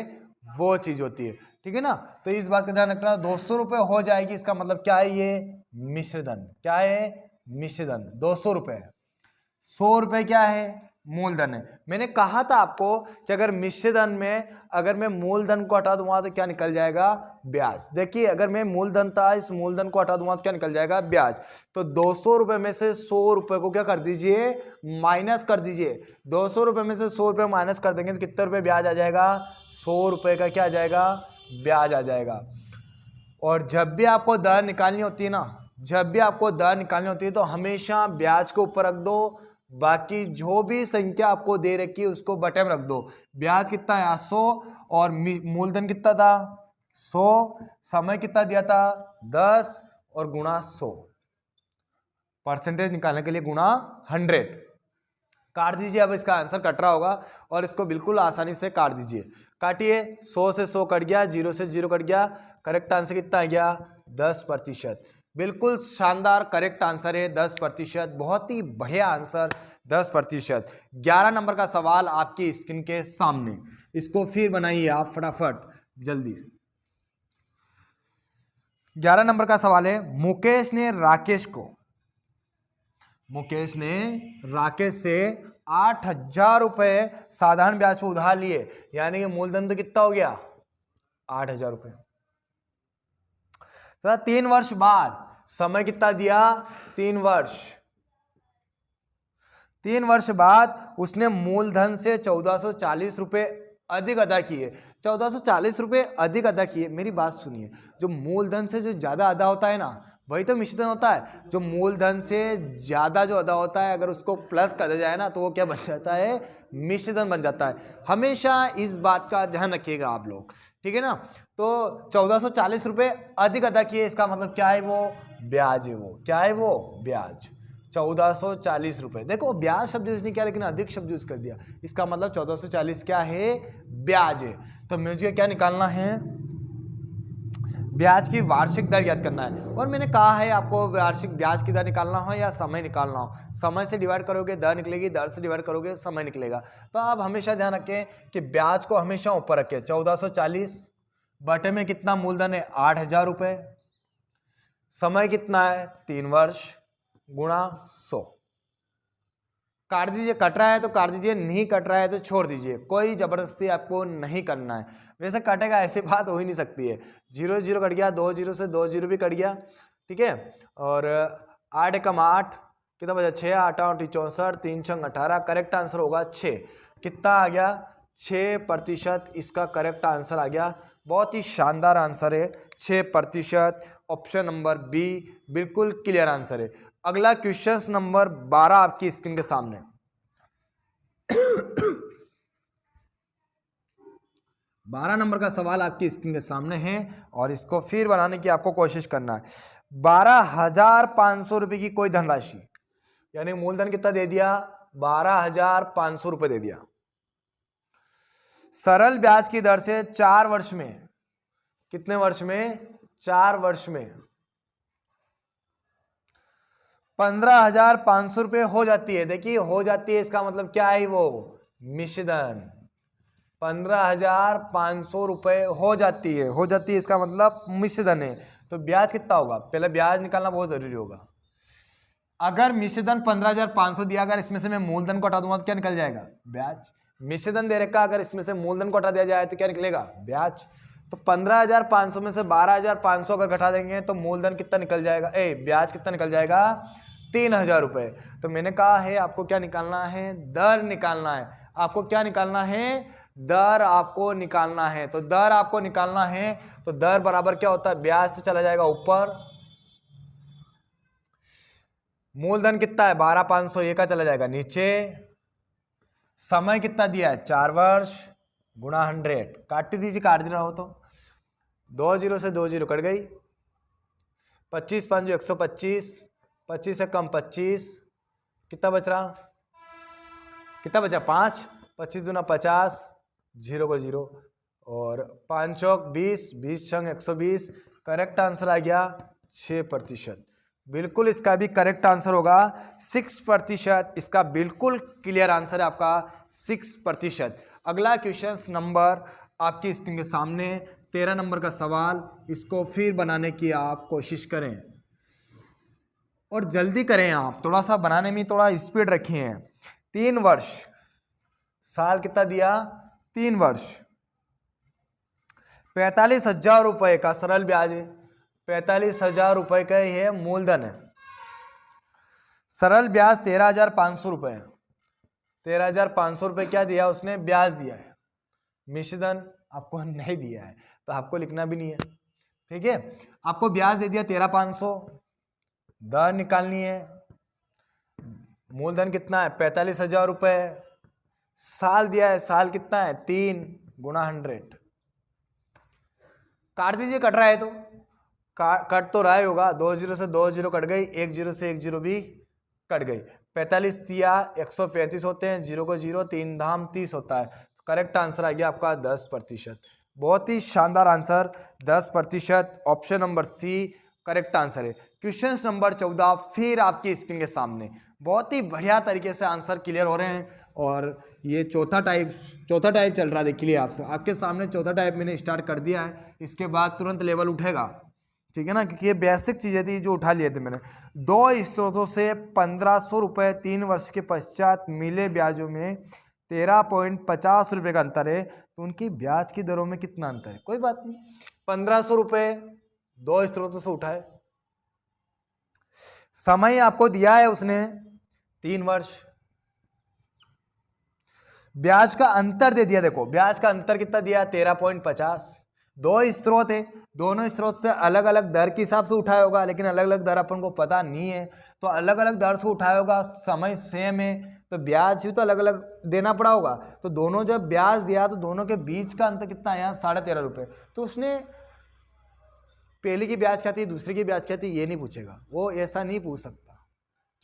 वो चीज होती है। ठीक है ना? तो इस बात का ध्यान रखना। 200 रुपये हो जाएगी, इसका मतलब क्या है? ये मिश्रधन। क्या है? मिश्रधन। 200 रुपये। 100 रुपये क्या है? मूलधन है। मैंने कहा था आपको कि अगर मिश्रधन में अगर मैं मूलधन को हटा दूंगा तो क्या निकल जाएगा? ब्याज। देखिए अगर मैं मूलधन था, इस मूलधन को हटा दूंगा तो क्या निकल जाएगा? ब्याज। तो 200 रुपये में से 100 रुपये को क्या कर दीजिए? माइनस कर दीजिए। 200 रुपये में से 100 रुपये माइनस कर देंगे तो कितने रुपये ब्याज आ जाएगा? 100 रुपये का क्या आ जाएगा? ब्याज आ जाएगा। और जब भी आपको दर निकालनी होती है ना, जब भी आपको दर निकालनी होती है तो हमेशा ब्याज को ऊपर रख दो, बाकी जो भी संख्या आपको दे रखी है उसको बटे में रख दो। ब्याज कितना है? 100, और मूलधन कितना था? 100, समय कितना दिया था? 10, और गुणा 100, परसेंटेज निकालने के लिए गुणा 100। काट दीजिए। अब इसका आंसर कट रहा होगा, और इसको बिल्कुल आसानी से काट दीजिए। काटिए। 100 से 100 कट गया, 0 से 0 कट गया। करेक्ट आंसर कितना आ गया? 10%। बिल्कुल शानदार करेक्ट आंसर है 10%। बहुत ही बढ़िया आंसर 10%। 11 नंबर का सवाल आपकी स्क्रीन के सामने, इसको फिर बनाइए आप फटाफट जल्दी। 11 नंबर का सवाल है, मुकेश ने राकेश से 8000 रुपए साधारण ब्याज पर उधार लिए। यानी कि मूलधन तो कितना हो गया? 8000 रुपए। 3 वर्ष बाद समय कितना दिया? 3 वर्ष। 3 वर्ष बाद उसने मूलधन से 1440 रुपये अधिक अदा किए। 1440 रुपये अधिक अदा किए। मेरी बात सुनिए, जो मूलधन से जो ज़्यादा अदा होता है ना, वही तो मिश्रधन होता है। जो मूलधन से ज़्यादा जो अदा होता है, अगर उसको प्लस कर दिया जाए ना, तो वो क्या बन जाता है? मिश्रधन बन जाता है। हमेशा इस बात का ध्यान रखिएगा आप लोग, ठीक है ना। तो 1440 रुपये अधिक अदा किए, इसका मतलब क्या है? वो ब्याज है। वो क्या है? वो ब्याज। 1440 रुपये। देखो ब्याज शब्द यूज नहीं किया, लेकिन अधिक शब्द यूज कर दिया। इसका मतलब 1440 क्या है? ब्याज है। तो मुझे क्या निकालना है? ब्याज की वार्षिक दर याद करना है। और मैंने कहा है आपको, वार्षिक ब्याज की दर निकालना हो या समय निकालना हो, समय से डिवाइड करोगे दर निकलेगी, दर से डिवाइड करोगे समय निकलेगा। तो आप हमेशा ध्यान रखें कि ब्याज को हमेशा ऊपर रखें। 1440 बटे में कितना मूलधन है? 8000 रुपये। समय कितना है? 3 वर्ष, गुणा 100। काट दीजिए, कट रहा है तो काट दीजिए, नहीं कट रहा है तो छोड़ दीजिए। कोई जबरदस्ती आपको नहीं करना है। वैसे कटेगा ऐसी बात हो ही नहीं सकती है। 0 0 कट गया, 2 0 से 2 0 भी कट गया, ठीक है। और 8 एकम 8, कितना बचा? 6 8 8 64, 3 6 18। करेक्ट आंसर होगा 6। कितना आ गया? 6%। इसका करेक्ट आंसर आ गया। बहुत ही शानदार आंसर है, 6%। ऑप्शन नंबर बी बिल्कुल क्लियर आंसर है। अगला क्वेश्चन नंबर 12 आपकी स्क्रीन के सामने। 12 नंबर का सवाल आपकी स्क्रीन के सामने है और इसको फिर बनाने की आपको कोशिश करना है। 12,500 रुपए की कोई धनराशि, यानी मूलधन कितना दे दिया? 12,500 रुपए दे दिया। सरल ब्याज की दर से 4 वर्ष में, कितने वर्ष में? 4 वर्ष में 15,500 रुपये हो जाती है। देखिए हो जाती है, इसका मतलब क्या है? वो मिश्रधन। 15,500 रुपये हो जाती है, हो जाती है, इसका मतलब मिश्रधन है। तो ब्याज कितना होगा? पहले ब्याज निकालना बहुत जरूरी होगा। अगर मिश्रधन 15,500 दिया, अगर इसमें से मैं मूलधन को हटा दूंगा तो क्या निकल जाएगा? ब्याज। मिश्रधन दे रखा, अगर इसमें से मूलधन को हटा दिया जाए तो क्या निकलेगा? ब्याज। तो 15,500 में से 12,500 अगर घटा देंगे तो मूलधन कितना निकल जाएगा? ब्याज कितना निकल जाएगा? 3,000 रुपये। तो मैंने कहा है आपको क्या निकालना है? दर निकालना है। आपको क्या निकालना है? दर आपको निकालना है। तो दर आपको निकालना है, तो दर बराबर क्या होता है? ब्याज तो चला जाएगा ऊपर, मूलधन कितना है? 12,500, ये का चला जाएगा नीचे, समय कितना दिया है? 4 वर्ष, गुणा 100। काट दीजिए, काट दे रहा हो तो 2 0 से 2 0 कट गई। 25 5 125, 25 से कम 25, कितना बच रहा? कितना बचा? 5। 25 दूना 50, 0 को 0, और 5 चौक 20, 20 छंग 120। करेक्ट आंसर आ गया 6%। बिल्कुल इसका भी करेक्ट आंसर होगा 6%। इसका बिल्कुल क्लियर आंसर है आपका 6%। अगला क्वेश्चन नंबर आपकी स्क्रीन के सामने 13 नंबर का सवाल। इसको फिर बनाने की आप कोशिश करें और जल्दी करें। आप थोड़ा सा बनाने में थोड़ा स्पीड रखिए। 3 वर्ष, साल कितना दिया? 3 वर्ष, 45,000 रुपए का सरल ब्याज है। 45,000 रुपए का ये मूलधन है। सरल ब्याज 13,500 रुपए है। 13,500 रुपए क्या दिया उसने? ब्याज दिया है। मिश्रधन आपको नहीं दिया है, तो आपको लिखना भी नहीं है, ठीक है। आपको ब्याज दे दिया 13,500, दर निकालनी है। मूलधन कितना है? 45,000 रुपए। साल दिया है, साल कितना है? 3 गुणा 100। काट दीजिए, कट रहा है तो कट तो रहा ही होगा। 2 0 से 2 0 कट गई, 1 0 से 1 0 भी कट गई। 45 दिया 135 होते हैं, 0 को 0, 3 धाम 30 होता है। करेक्ट आंसर आ गया आपका 10%। बहुत ही शानदार answer, 10%। Option number C correct answer है। क्वेश्चन नंबर 14 फिर आपकी स्क्रीन के सामने। बहुत ही बढ़िया तरीके से आंसर क्लियर हो रहे हैं और ये चौथा टाइप चल रहा है। देखिए आपके सामने चौथा टाइप मैंने स्टार्ट कर दिया है। इसके बाद तुरंत लेवल उठेगा, ठीक है ना, क्योंकि ये बेसिक चीज़ें थी जो उठा लिए थे मैंने। 2 स्रोतों से 1,500 रुपये 3 वर्ष के पश्चात मिले ब्याजों में 13.50 रुपये का अंतर है, तो उनकी ब्याज की दरों में कितना अंतर है? कोई बात नहीं, 1,500 रुपये 2 स्रोतों से उठाए। समय आपको दिया है उसने 3 वर्ष, ब्याज का अंतर दे दिया, देखो ब्याज का अंतर कितना दिया 13.50। दो स्रोत है, दोनों स्रोत से अलग अलग दर के हिसाब से उठाया होगा, लेकिन अलग अलग दर अपन को पता नहीं है, तो अलग अलग दर से उठाया होगा, समय सेम है तो ब्याज भी तो अलग अलग देना पड़ा होगा। तो दोनों जब ब्याज दिया तो दोनों के बीच का अंतर कितना आया 13.5 रुपये। तो उसने पहले की ब्याज क्या थी दूसरे की ब्याज क्या थी ये नहीं पूछेगा, वो ऐसा नहीं पूछ सकता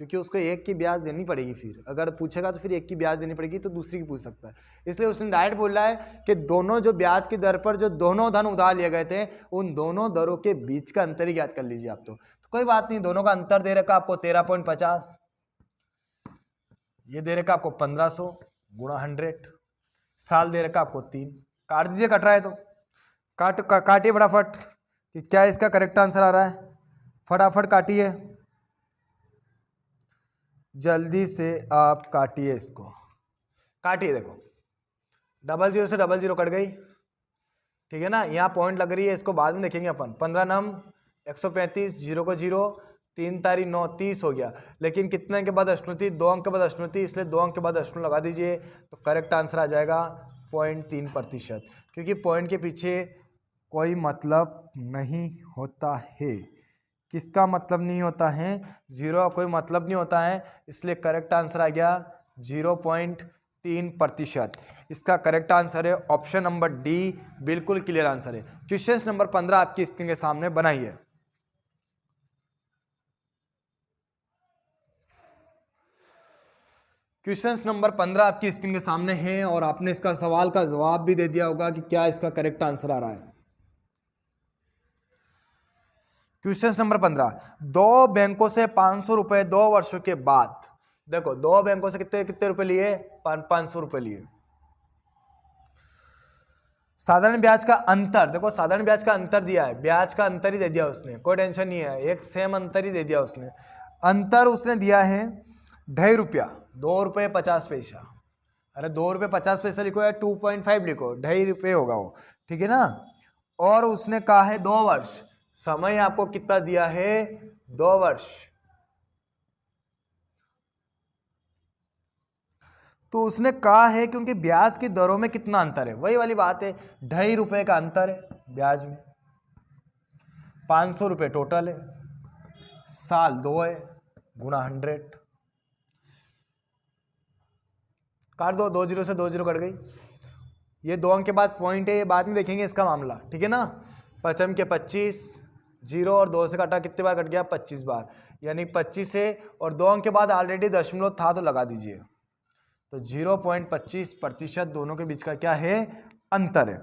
क्योंकि उसको एक की ब्याज देनी पड़ेगी। फिर अगर पूछेगा तो फिर एक की ब्याज देनी पड़ेगी तो दूसरी की पूछ सकता है। इसलिए उसने डायरेक्ट बोल रहा है कि दोनों जो ब्याज की दर पर जो दोनों धन उधार लिए गए थे उन दोनों दरों के बीच का अंतर ही ज्ञात कर लीजिए आप। तो कोई बात नहीं, दोनों का अंतर दे रखा आपको 13.50, ये दे रखा आपको 1500 गुणा 100, साल दे रखा आपको 3। काट दीजिए, कट रहा है तो काटिए फटाफट कि क्या इसका करेक्ट आंसर आ रहा है, फटाफट काटिए, जल्दी से आप काटिए, इसको काटिए। देखो 00 से 00 कट गई, ठीक है ना, यहाँ पॉइंट लग रही है, इसको बाद में देखेंगे अपन। 15 नम 135, 0 को 0, 3 तारीख 9 30 हो गया, लेकिन कितने के बाद अश्नुति 2 अंक के बाद अश्नुति, इसलिए 2 अंक के बाद अश्नु लगा दीजिए तो करेक्ट आंसर आ जाएगा 0.3%, क्योंकि पॉइंट के पीछे कोई मतलब नहीं होता है। किसका मतलब नहीं होता है, 0 का कोई मतलब नहीं होता है, इसलिए करेक्ट आंसर आ गया 0.3%। इसका करेक्ट आंसर है ऑप्शन नंबर डी, बिल्कुल क्लियर आंसर है। क्वेश्चन नंबर 15 आपकी स्क्रीन के सामने बनाइए। क्वेश्चन नंबर 15 आपकी स्क्रीन के सामने है और आपने इसका सवाल का जवाब भी दे दिया होगा कि क्या इसका करेक्ट आंसर आ रहा है। क्वेश्चन नंबर 15, दो बैंकों से 500 रुपए 2 वर्षों के बाद, देखो दो बैंकों से कितने कितने रुपए लिए, 500 रुपए लिए। साधारण ब्याज का अंतर, देखो साधारण ब्याज का अंतर दिया है, ब्याज का अंतर ही दे दिया उसने, कोई टेंशन नहीं है, एक सेम अंतर ही दे दिया उसने। अंतर उसने दिया है 2.5 रुपया, 2 रुपये 50 पैसा। अरे 2 रुपये 50 पैसा लिखो या 2.5 लिखो, 2.5 रुपये होगा वो, ठीक है ना। और उसने कहा है 2 वर्ष, समय आपको कितना दिया है 2 वर्ष। तो उसने कहा है कि उनके ब्याज की दरों में कितना अंतर है, वही वाली बात है, 2.5 रुपये का अंतर है ब्याज में, 500 रुपये टोटल है, साल 2 है, गुणा 100, काट दो, 2 0 से 2 0 कट गई। ये 2 अंक के बाद पॉइंट है, ये बाद में देखेंगे इसका मामला, ठीक है ना। पचम के 25, 0 और 2 से कटा कितने बार कट गया 25 बार, यानी 25 है, और 2 अंक के बाद ऑलरेडी दशमलव था तो लगा दीजिए, तो 0.25% दोनों के बीच का क्या है, अंतर है।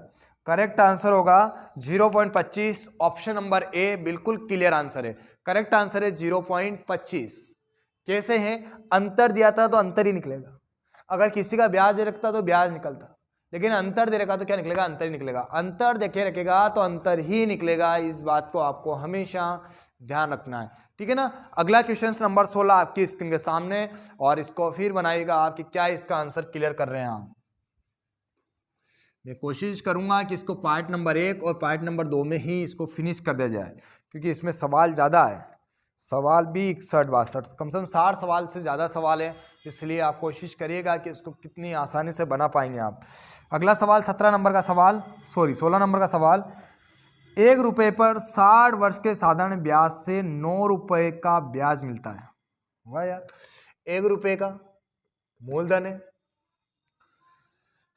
करेक्ट आंसर होगा 0.25, ऑप्शन नंबर ए बिल्कुल क्लियर आंसर है। करेक्ट आंसर है 0.25। कैसे है, अंतर दिया था तो अंतर ही निकलेगा, अगर किसी का ब्याज दे रखता तो ब्याज निकलता, लेकिन अंतर दे रखा तो क्या निकलेगा, अंतर ही निकलेगा। अंतर देखे रखेगा तो अंतर ही निकलेगा, इस बात को आपको हमेशा ध्यान रखना है, ठीक है ना। अगला क्वेश्चन नंबर 16 आपकी स्क्रीन के सामने, और इसको फिर बनाइएगा आप कि क्या इसका आंसर क्लियर कर रहे हैं आप। मैं कोशिश करूंगा कि इसको पार्ट नंबर 1 और पार्ट नंबर 2 में ही इसको फिनिश कर दिया जाए, क्योंकि इसमें सवाल ज़्यादा है, सवाल भी 61-62 कम से कम 60 सवाल से ज़्यादा सवाल है, इसलिए आप कोशिश करिएगा कि इसको कितनी आसानी से बना पाएंगे आप। अगला सवाल 17 नंबर का सवाल, 16 नंबर का सवाल, 1 रुपये पर 60 वर्ष के साधारण ब्याज से 9 रुपये का ब्याज मिलता है। वाह यार, 1 रुपये का मूलधन है,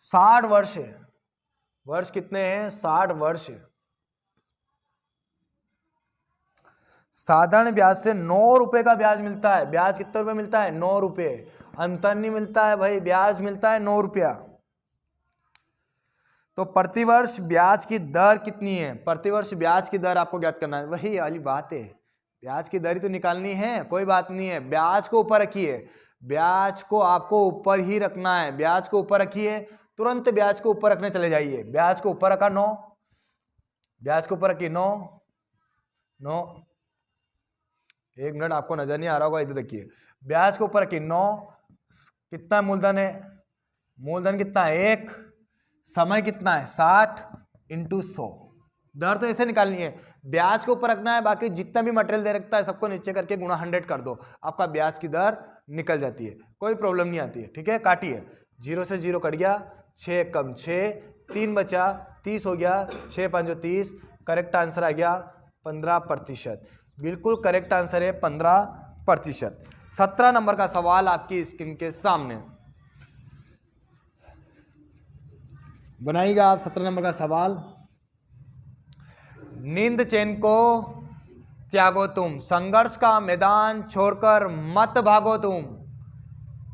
60 वर्ष है, वर्ष कितने हैं 60 वर्ष है, साधारण ब्याज से 9 रुपए का ब्याज मिलता है। ब्याज कितने रुपए मिलता है, 9 रुपये, अंतर नहीं मिलता है भाई, ब्याज मिलता है 9 रुपया। तो प्रतिवर्ष ब्याज की दर कितनी है, प्रतिवर्ष ब्याज की दर आपको ज्ञात करना है, वही वाली बात है, ब्याज की दर ही तो निकालनी है, कोई बात नहीं है, ब्याज को ऊपर रखिए, ब्याज को आपको ऊपर ही रखना है, ब्याज को ऊपर रखिए, तुरंत ब्याज को ऊपर रखने चले जाइए। ब्याज को ऊपर रखा 9, ब्याज को ऊपर रखिए 9, 1 मिनट आपको नजर नहीं आ रहा होगा, इधर देखिए, ब्याज के ऊपर रखिए 9, कितना मूलधन है, मूलधन कितना है 1, समय कितना है 60 × 100, दर तो ऐसे निकालनी है, ब्याज के ऊपर रखना है, बाकी जितना भी मटेरियल दे रखता है सबको नीचे करके गुणा 100 कर दो, आपका ब्याज की दर निकल जाती है, कोई प्रॉब्लम नहीं आती है, ठीक है। काटिए, जीरो से जीरो कट गया, 6 कम 6, 3 बचा, 30 हो गया, 6 5 30। करेक्ट आंसर आ गया 15%। बिल्कुल करेक्ट आंसर है 15%। 17 नंबर का सवाल आपकी स्क्रीन के सामने बनाइएगा आप। 17 नंबर का सवाल, नींद चैन को त्यागो तुम, संघर्ष का मैदान छोड़कर मत भागो तुम,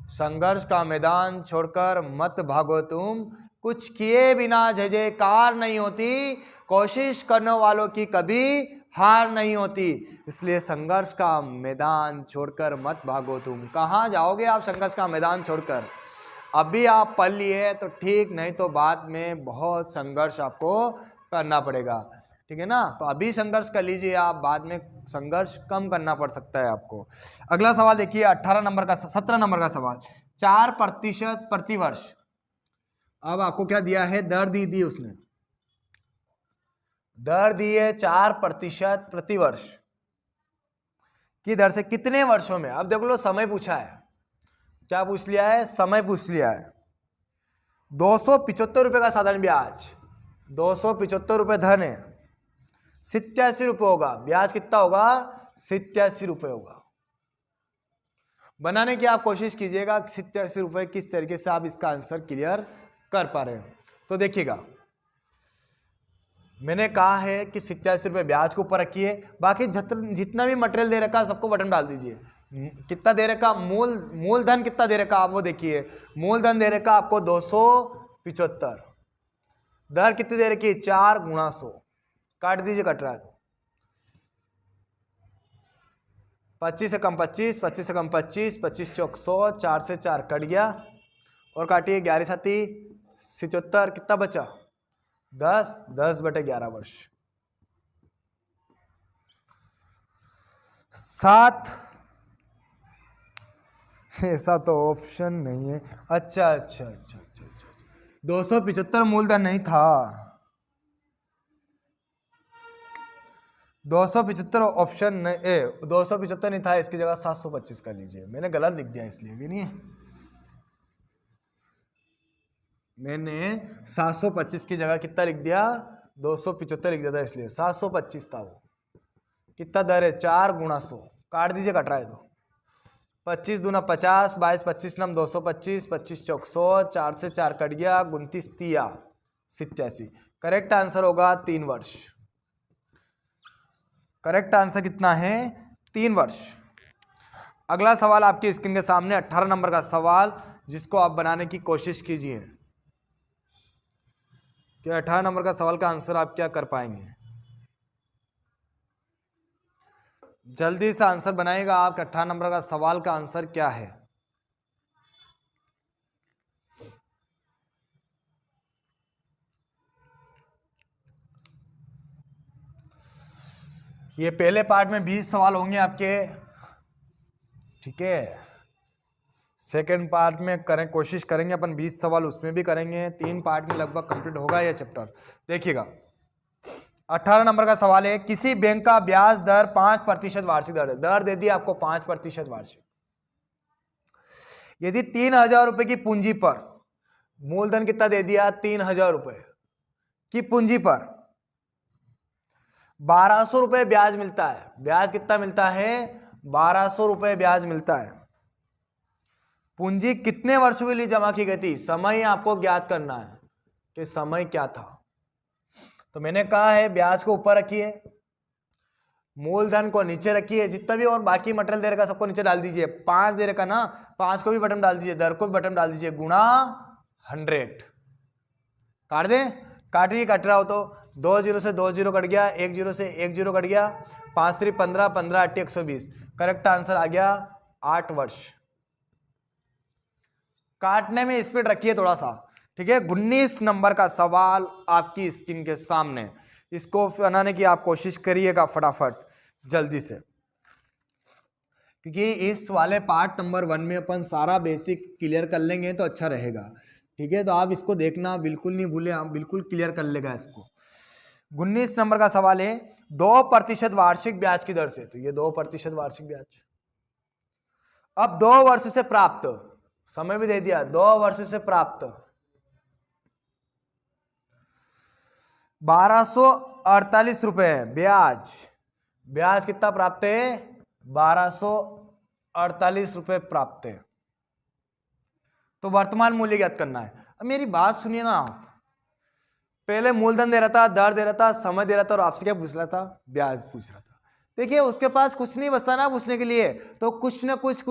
संघर्ष का मैदान छोड़कर मत भागो तुम, कुछ किए बिना जय जयकार नहीं होती, कोशिश करने वालों की कभी हार नहीं होती। इसलिए संघर्ष का मैदान छोड़कर मत भागो तुम। कहाँ जाओगे आप संघर्ष का मैदान छोड़कर? अभी आप पढ़ लिए तो ठीक, नहीं तो बाद में बहुत संघर्ष आपको करना पड़ेगा, ठीक है ना। तो अभी संघर्ष कर लीजिए आप, बाद में संघर्ष कम करना पड़ सकता है आपको। अगला सवाल देखिए 18 नंबर का, 17 नंबर का सवाल, 4% प्रतिवर्ष। अब आपको क्या दिया है, दर दी उसने, दर दी है 4% प्रतिवर्ष की दर से कितने वर्षों में। अब देख लो समय पूछा है, क्या पूछ लिया है, समय पूछ लिया है। 275 रुपए का साधारण ब्याज, 275 रुपए धन है, 87 रुपये होगा, ब्याज कितना होगा, 87 रुपये होगा। बनाने की आप कोशिश कीजिएगा 87 रुपये किस तरीके से आप इसका आंसर क्लियर कर पा रहे हो। तो देखिएगा, मैंने कहा है कि 87 रुपये ब्याज को ऊपर रखिए, बाकी जितना भी मटेरियल दे रखा सबको बटन डाल दीजिए। कितना दे रखा, मूलधन कितना दे रखा आप वो देखिए, मूलधन दे रखा आपको 275, दर कितनी दे रखी है, 4 गुणा 100, काट दीजिए, कट रहा है तो 25 से कम 25, 25 से कम 25, 25 चौक 100, 4 से 4 कट गया, और काटिए 11 साथी 77, कितना बचा 10, 10/11 वर्ष। 7, ऐसा तो ऑप्शन नहीं है। अच्छा 275 मूलधन नहीं था, 275 ऑप्शन नहीं, 275 नहीं था, इसकी जगह 725 कर लीजिए। मैंने गलत लिख दिया इसलिए भी नहीं, मैंने 725 की जगह कितना लिख दिया, 275 लिख दिया था, इसलिए 725 था वो। कितना दर है, 4 गुणा 100, काट दीजिए, कट रहा है तो 25 दूना 50, 22 25 नम 225, 25 चौक 100, 4 से 4 कट गया, 29 तिया 87। करेक्ट आंसर होगा 3 वर्ष। करेक्ट आंसर कितना है, 3 वर्ष। अगला सवाल आपकी स्क्रीन के सामने 18 नंबर का सवाल, जिसको आप बनाने की कोशिश कीजिए कि 18 नंबर का सवाल का आंसर आप क्या कर पाएंगे। जल्दी से आंसर बनाइएगा आप, 18 नंबर का सवाल का आंसर क्या है। ये पहले पार्ट में 20 सवाल होंगे आपके, ठीक है। सेकंड पार्ट में कोशिश करेंगे अपन 20 सवाल उसमें भी करेंगे। 3 पार्ट में लगभग कंप्लीट होगा ये चैप्टर। देखिएगा 18 नंबर का सवाल है, किसी बैंक का ब्याज दर 5% वार्षिक दर है। दर दे दी आपको 5% वार्षिक। यदि 3000 रुपए की पूंजी पर, मूलधन कितना दे दिया, 3000 रुपए की पूंजी पर 1200 रुपए ब्याज मिलता है। ब्याज कितना मिलता है, 1200 रुपए ब्याज मिलता है। पूंजी कितने वर्षों के लिए जमा की गई थी, समय आपको ज्ञात करना है कि समय क्या था। तो मैंने कहा है ब्याज को ऊपर रखिए, मूलधन को नीचे रखिए, जितना भी और बाकी मटेरियल दे रखा सबको नीचे डाल दीजिए। 5 दे रखा ना, 5 को भी बटन डाल दीजिए, दर को भी बटन डाल दीजिए, गुणा 100। काट दे, काटिए, कट रहा हो तो 2 जीरो से 2 जीरो कट गया, 1 जीरो से 1 जीरो कट गया, 5 3 15, 15 8 120। करेक्ट आंसर आ गया 8 वर्ष। काटने में स्पीड रखिए थोड़ा सा, ठीक है। 19 नंबर का सवाल आपकी स्क्रीन के सामने, इसको बनाने की आप कोशिश करिएगा फटाफट जल्दी से, क्योंकि इस वाले पार्ट नंबर 1 में अपन सारा बेसिक क्लियर कर लेंगे तो अच्छा रहेगा, ठीक है। तो आप इसको देखना बिल्कुल नहीं भूलें, आप बिल्कुल क्लियर कर लेगा इसको। 19 नंबर का सवाल है, 2% वार्षिक ब्याज की दर से, तो ये 2% वार्षिक ब्याज अब 2 वर्ष से प्राप्त समय भी दे दिया, 2 वर्ष से प्राप्त 1248 रुपए ब्याज। ब्याज कितना प्राप्त है? 1248 रुपए प्राप्त है। तो वर्तमान मूल्य ज्ञात करना है। अब मेरी बात सुनिए ना आप, पहले मूलधन दे रहा था, दर दे रहा था, समय दे रहा था, और आपसे क्या पूछ रहा था? ब्याज पूछ रहा था। देखिए उसके पास कुछ नहीं बचता ना पूछने के लिए, तो कुछ ना कुछ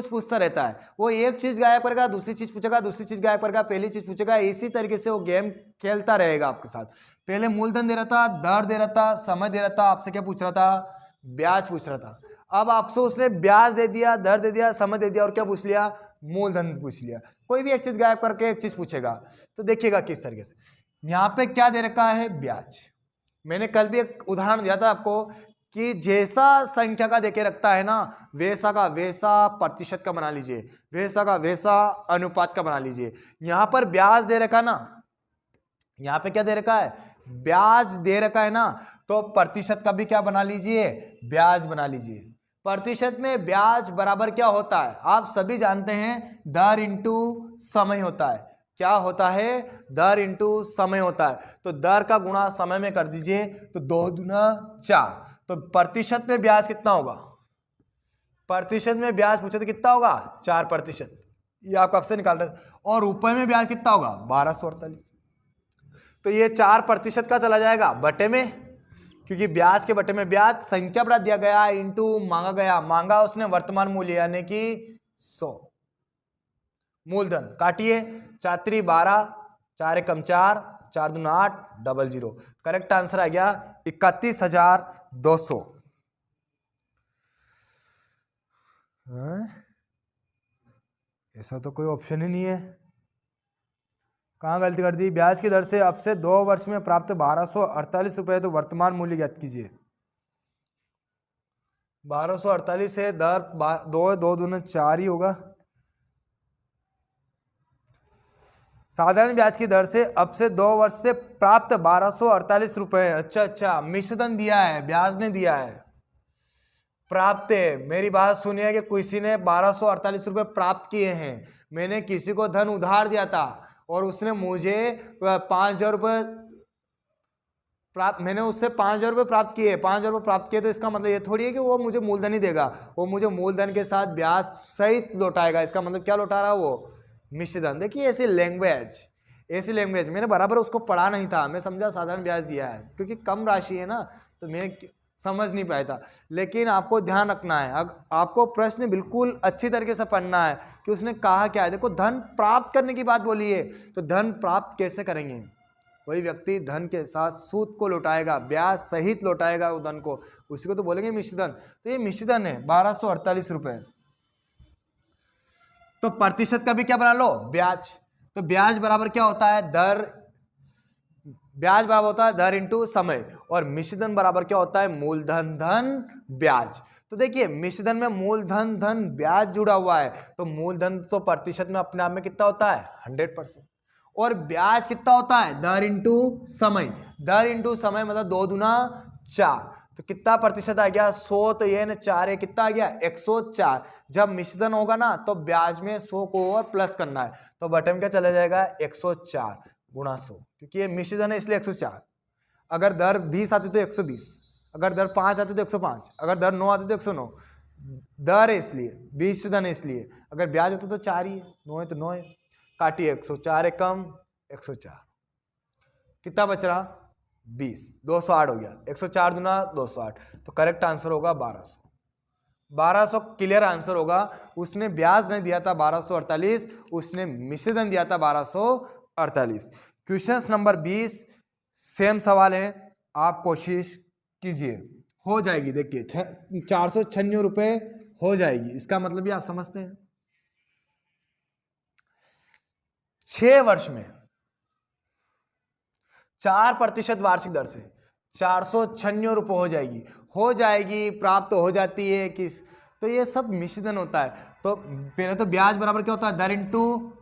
पूछता रहता है। वो एक चीज गायब करेगा, दूसरी चीज पूछेगा, दूसरी चीज गायब करेगा, पहली चीज पूछेगा, इसी तरीके से वो गेम खेलता रहेगा आपके साथ। पहले मूलधन दे रहा था, दर दे रहा था, समय दे रहा था, आपसे क्या पूछ रहा था? ब्याज पूछ रहा था। अब आपसे उसने ब्याज दे दिया, दर दे दिया, समय दे दिया, और क्या पूछ लिया? मूलधन पूछ लिया। कोई भी एक चीज गायब करके एक चीज पूछेगा। तो देखिएगा किस तरीके से यहाँ पे क्या दे रखा है? ब्याज। मैंने कल भी एक उदाहरण दिया था आपको कि जैसा संख्या का देके रखता है ना, वैसा का वैसा प्रतिशत का बना लीजिए, वैसा का वैसा अनुपात का बना लीजिए। यहां पर ब्याज दे रखा ना, यहां पे क्या दे रखा है? ब्याज दे रखा है ना, तो प्रतिशत का भी क्या बना लीजिए? ब्याज बना लीजिए। प्रतिशत में ब्याज बराबर क्या होता है? आप सभी जानते हैं, दर इंटू समय होता है। क्या होता है? दर इंटू समय होता है। तो दर का गुणा समय में कर दीजिए, तो 2 दूना 4। तो प्रतिशत में ब्याज कितना होगा? प्रतिशत में ब्याज पूछे तो कितना होगा? 4%। ये आप कब से निकाल रहे हैं? और रुपए में ब्याज कितना होगा? 1248। तो ये 4% का चला जाएगा बटे में, क्योंकि ब्याज के बटे में ब्याज संख्या बढ़ा दिया गया इंटू मांगा गया। मांगा उसने वर्तमान मूल्य यानी कि 100। मूलधन काटिए, 4 12, 4 एकम 4, 4 दूना 8, 00। करेक्ट आंसर आ गया 31,200। ऐसा तो कोई ऑप्शन ही नहीं है। कहाँ गलती कर दी? ब्याज की दर से अब से 2 वर्ष में प्राप्त 1248 रुपए, तो वर्तमान मूल्य ज्ञात कीजिए। 1248 है, दर 2 दूना 4 ही होगा। साधारण ब्याज की दर से अब से 2 वर्ष से प्राप्त 1248 रुपए। अच्छा, मिश्रधन दिया है, ब्याज ने दिया है, प्राप्त है। मेरी बात सुनिए कि किसी ने 1248 रुपए प्राप्त किए हैं। मैंने किसी को धन उधार दिया था और उसने मुझे 5,000 रुपये प्राप्त, मैंने उससे 5,000 रुपये प्राप्त किए, 5,000 रुपये प्राप्त किए, तो इसका मतलब ये थोड़ी है कि वो मुझे मूलधन ही देगा, वो मुझे मूलधन के साथ ब्याज सहित लौटाएगा। इसका मतलब क्या लौटा रहा है वो? मिश्रधन। देखिए ऐसी लैंग्वेज मैंने बराबर उसको पढ़ा नहीं था, मैं समझा साधारण ब्याज दिया है, क्योंकि कम राशि है ना, तो मैं समझ नहीं पाया था। लेकिन आपको ध्यान रखना है, आपको प्रश्न बिल्कुल अच्छी तरीके से पढ़ना है कि उसने कहा क्या है। देखो धन प्राप्त करने की बात बोली है, तो धन प्राप्त कैसे करेंगे? कोई व्यक्ति धन के साथ सूद को लौटाएगा, ब्याज सहित लौटाएगा वो धन को, उसी को तो बोलेंगे मिश्रधन। तो ये मिश्रधन है 1248 रुपए। तो प्रतिशत का भी क्या बना लो? ब्याज। तो ब्याज बराबर क्या होता है? ब्याज बराबर होता है दर इंटू समय, और मिश्रधन बराबर क्या होता है? मूलधन धन ब्याज। तो देखिए मिश्रधन में मूलधन धन ब्याज जुड़ा हुआ है, तो मूलधन तो प्रतिशत में अपने आप में कितना होता है? 100%। और ब्याज कितना होता है? दर इंटू समय। दर इंटू समय मतलब 2 दूना 4, तो कितना प्रतिशत आ गया? 100। तो ये ना 4 है, कितना आ गया? 104। जब मिश्रधन होगा ना, तो ब्याज में 100 को और प्लस करना है, तो बटन में क्या चला जाएगा? 104 गुणा 100, क्योंकि ये मिश्रधन है इसलिए 104। अगर दर 20 आती तो 120, अगर दर 5 आती तो 105, अगर दर 9 आती तो 109। दर है इसलिए, मिश्रधन है इसलिए। अगर ब्याज होता तो 4 ही है, 9 है तो 9 है। काटिए, 104 एकम 104, कितना बच रहा? 20, 208 हो गया। 104 दूना 208, तो करेक्ट आंसर होगा 1200। 1200 क्लियर आंसर होगा। उसने ब्याज नहीं दिया था 1248, उसने मिश्रधन दिया था 1248। क्वेश्चन नंबर 20 सेम सवाल है, आप कोशिश कीजिए, हो जाएगी। देखिए 496 रुपए हो जाएगी, इसका मतलब भी आप समझते हैं। 6 वर्ष में 4% वार्षिक दर से 496 रुपये हो जाएगी, प्राप्त हो जाती है किस? तो ये सब मिश्रधन होता है। तो पहले तो ब्याज बराबर क्या होता है? दर इंटू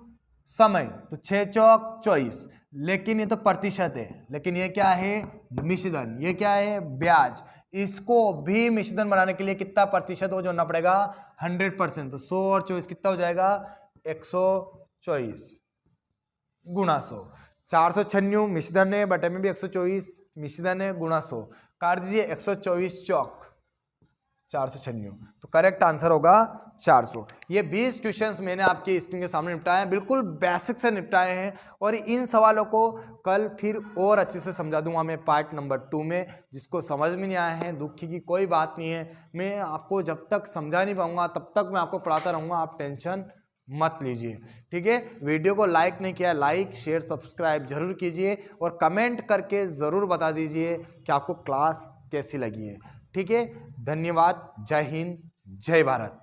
समय, तो 6 चौक 24, लेकिन ये तो प्रतिशत है, लेकिन ये क्या है? मिश्रधन। ये क्या है? ब्याज। इसको भी मिश्रधन बनाने के लिए कितना प्रतिशत हो जोड़ना पड़ेगा? 100%। तो 100 और 24 कितना हो जाएगा? 124 गुणा 100, 496 मिश्रधन है, बटे में भी 124 मिश्रधन है, गुणा 100 काट दीजिए, 124 चौक 496, तो करेक्ट आंसर होगा 400। ये 20 क्वेश्चंस मैंने आपके स्क्रीन के सामने निपटाए हैं, बिल्कुल बेसिक से निपटाए हैं, और इन सवालों को कल फिर और अच्छे से समझा दूंगा मैं पार्ट नंबर 2 में। जिसको समझ में नहीं आया है, दुख की कोई बात नहीं है, मैं आपको जब तक समझा नहीं पाऊंगा तब तक मैं आपको पढ़ाता रहूंगा, आप टेंशन मत लीजिए, ठीक है। वीडियो को लाइक नहीं किया, लाइक शेयर सब्सक्राइब जरूर कीजिए, और कमेंट करके ज़रूर बता दीजिए कि आपको क्लास कैसी लगी है, ठीक है। धन्यवाद, जय हिंद, जय भारत।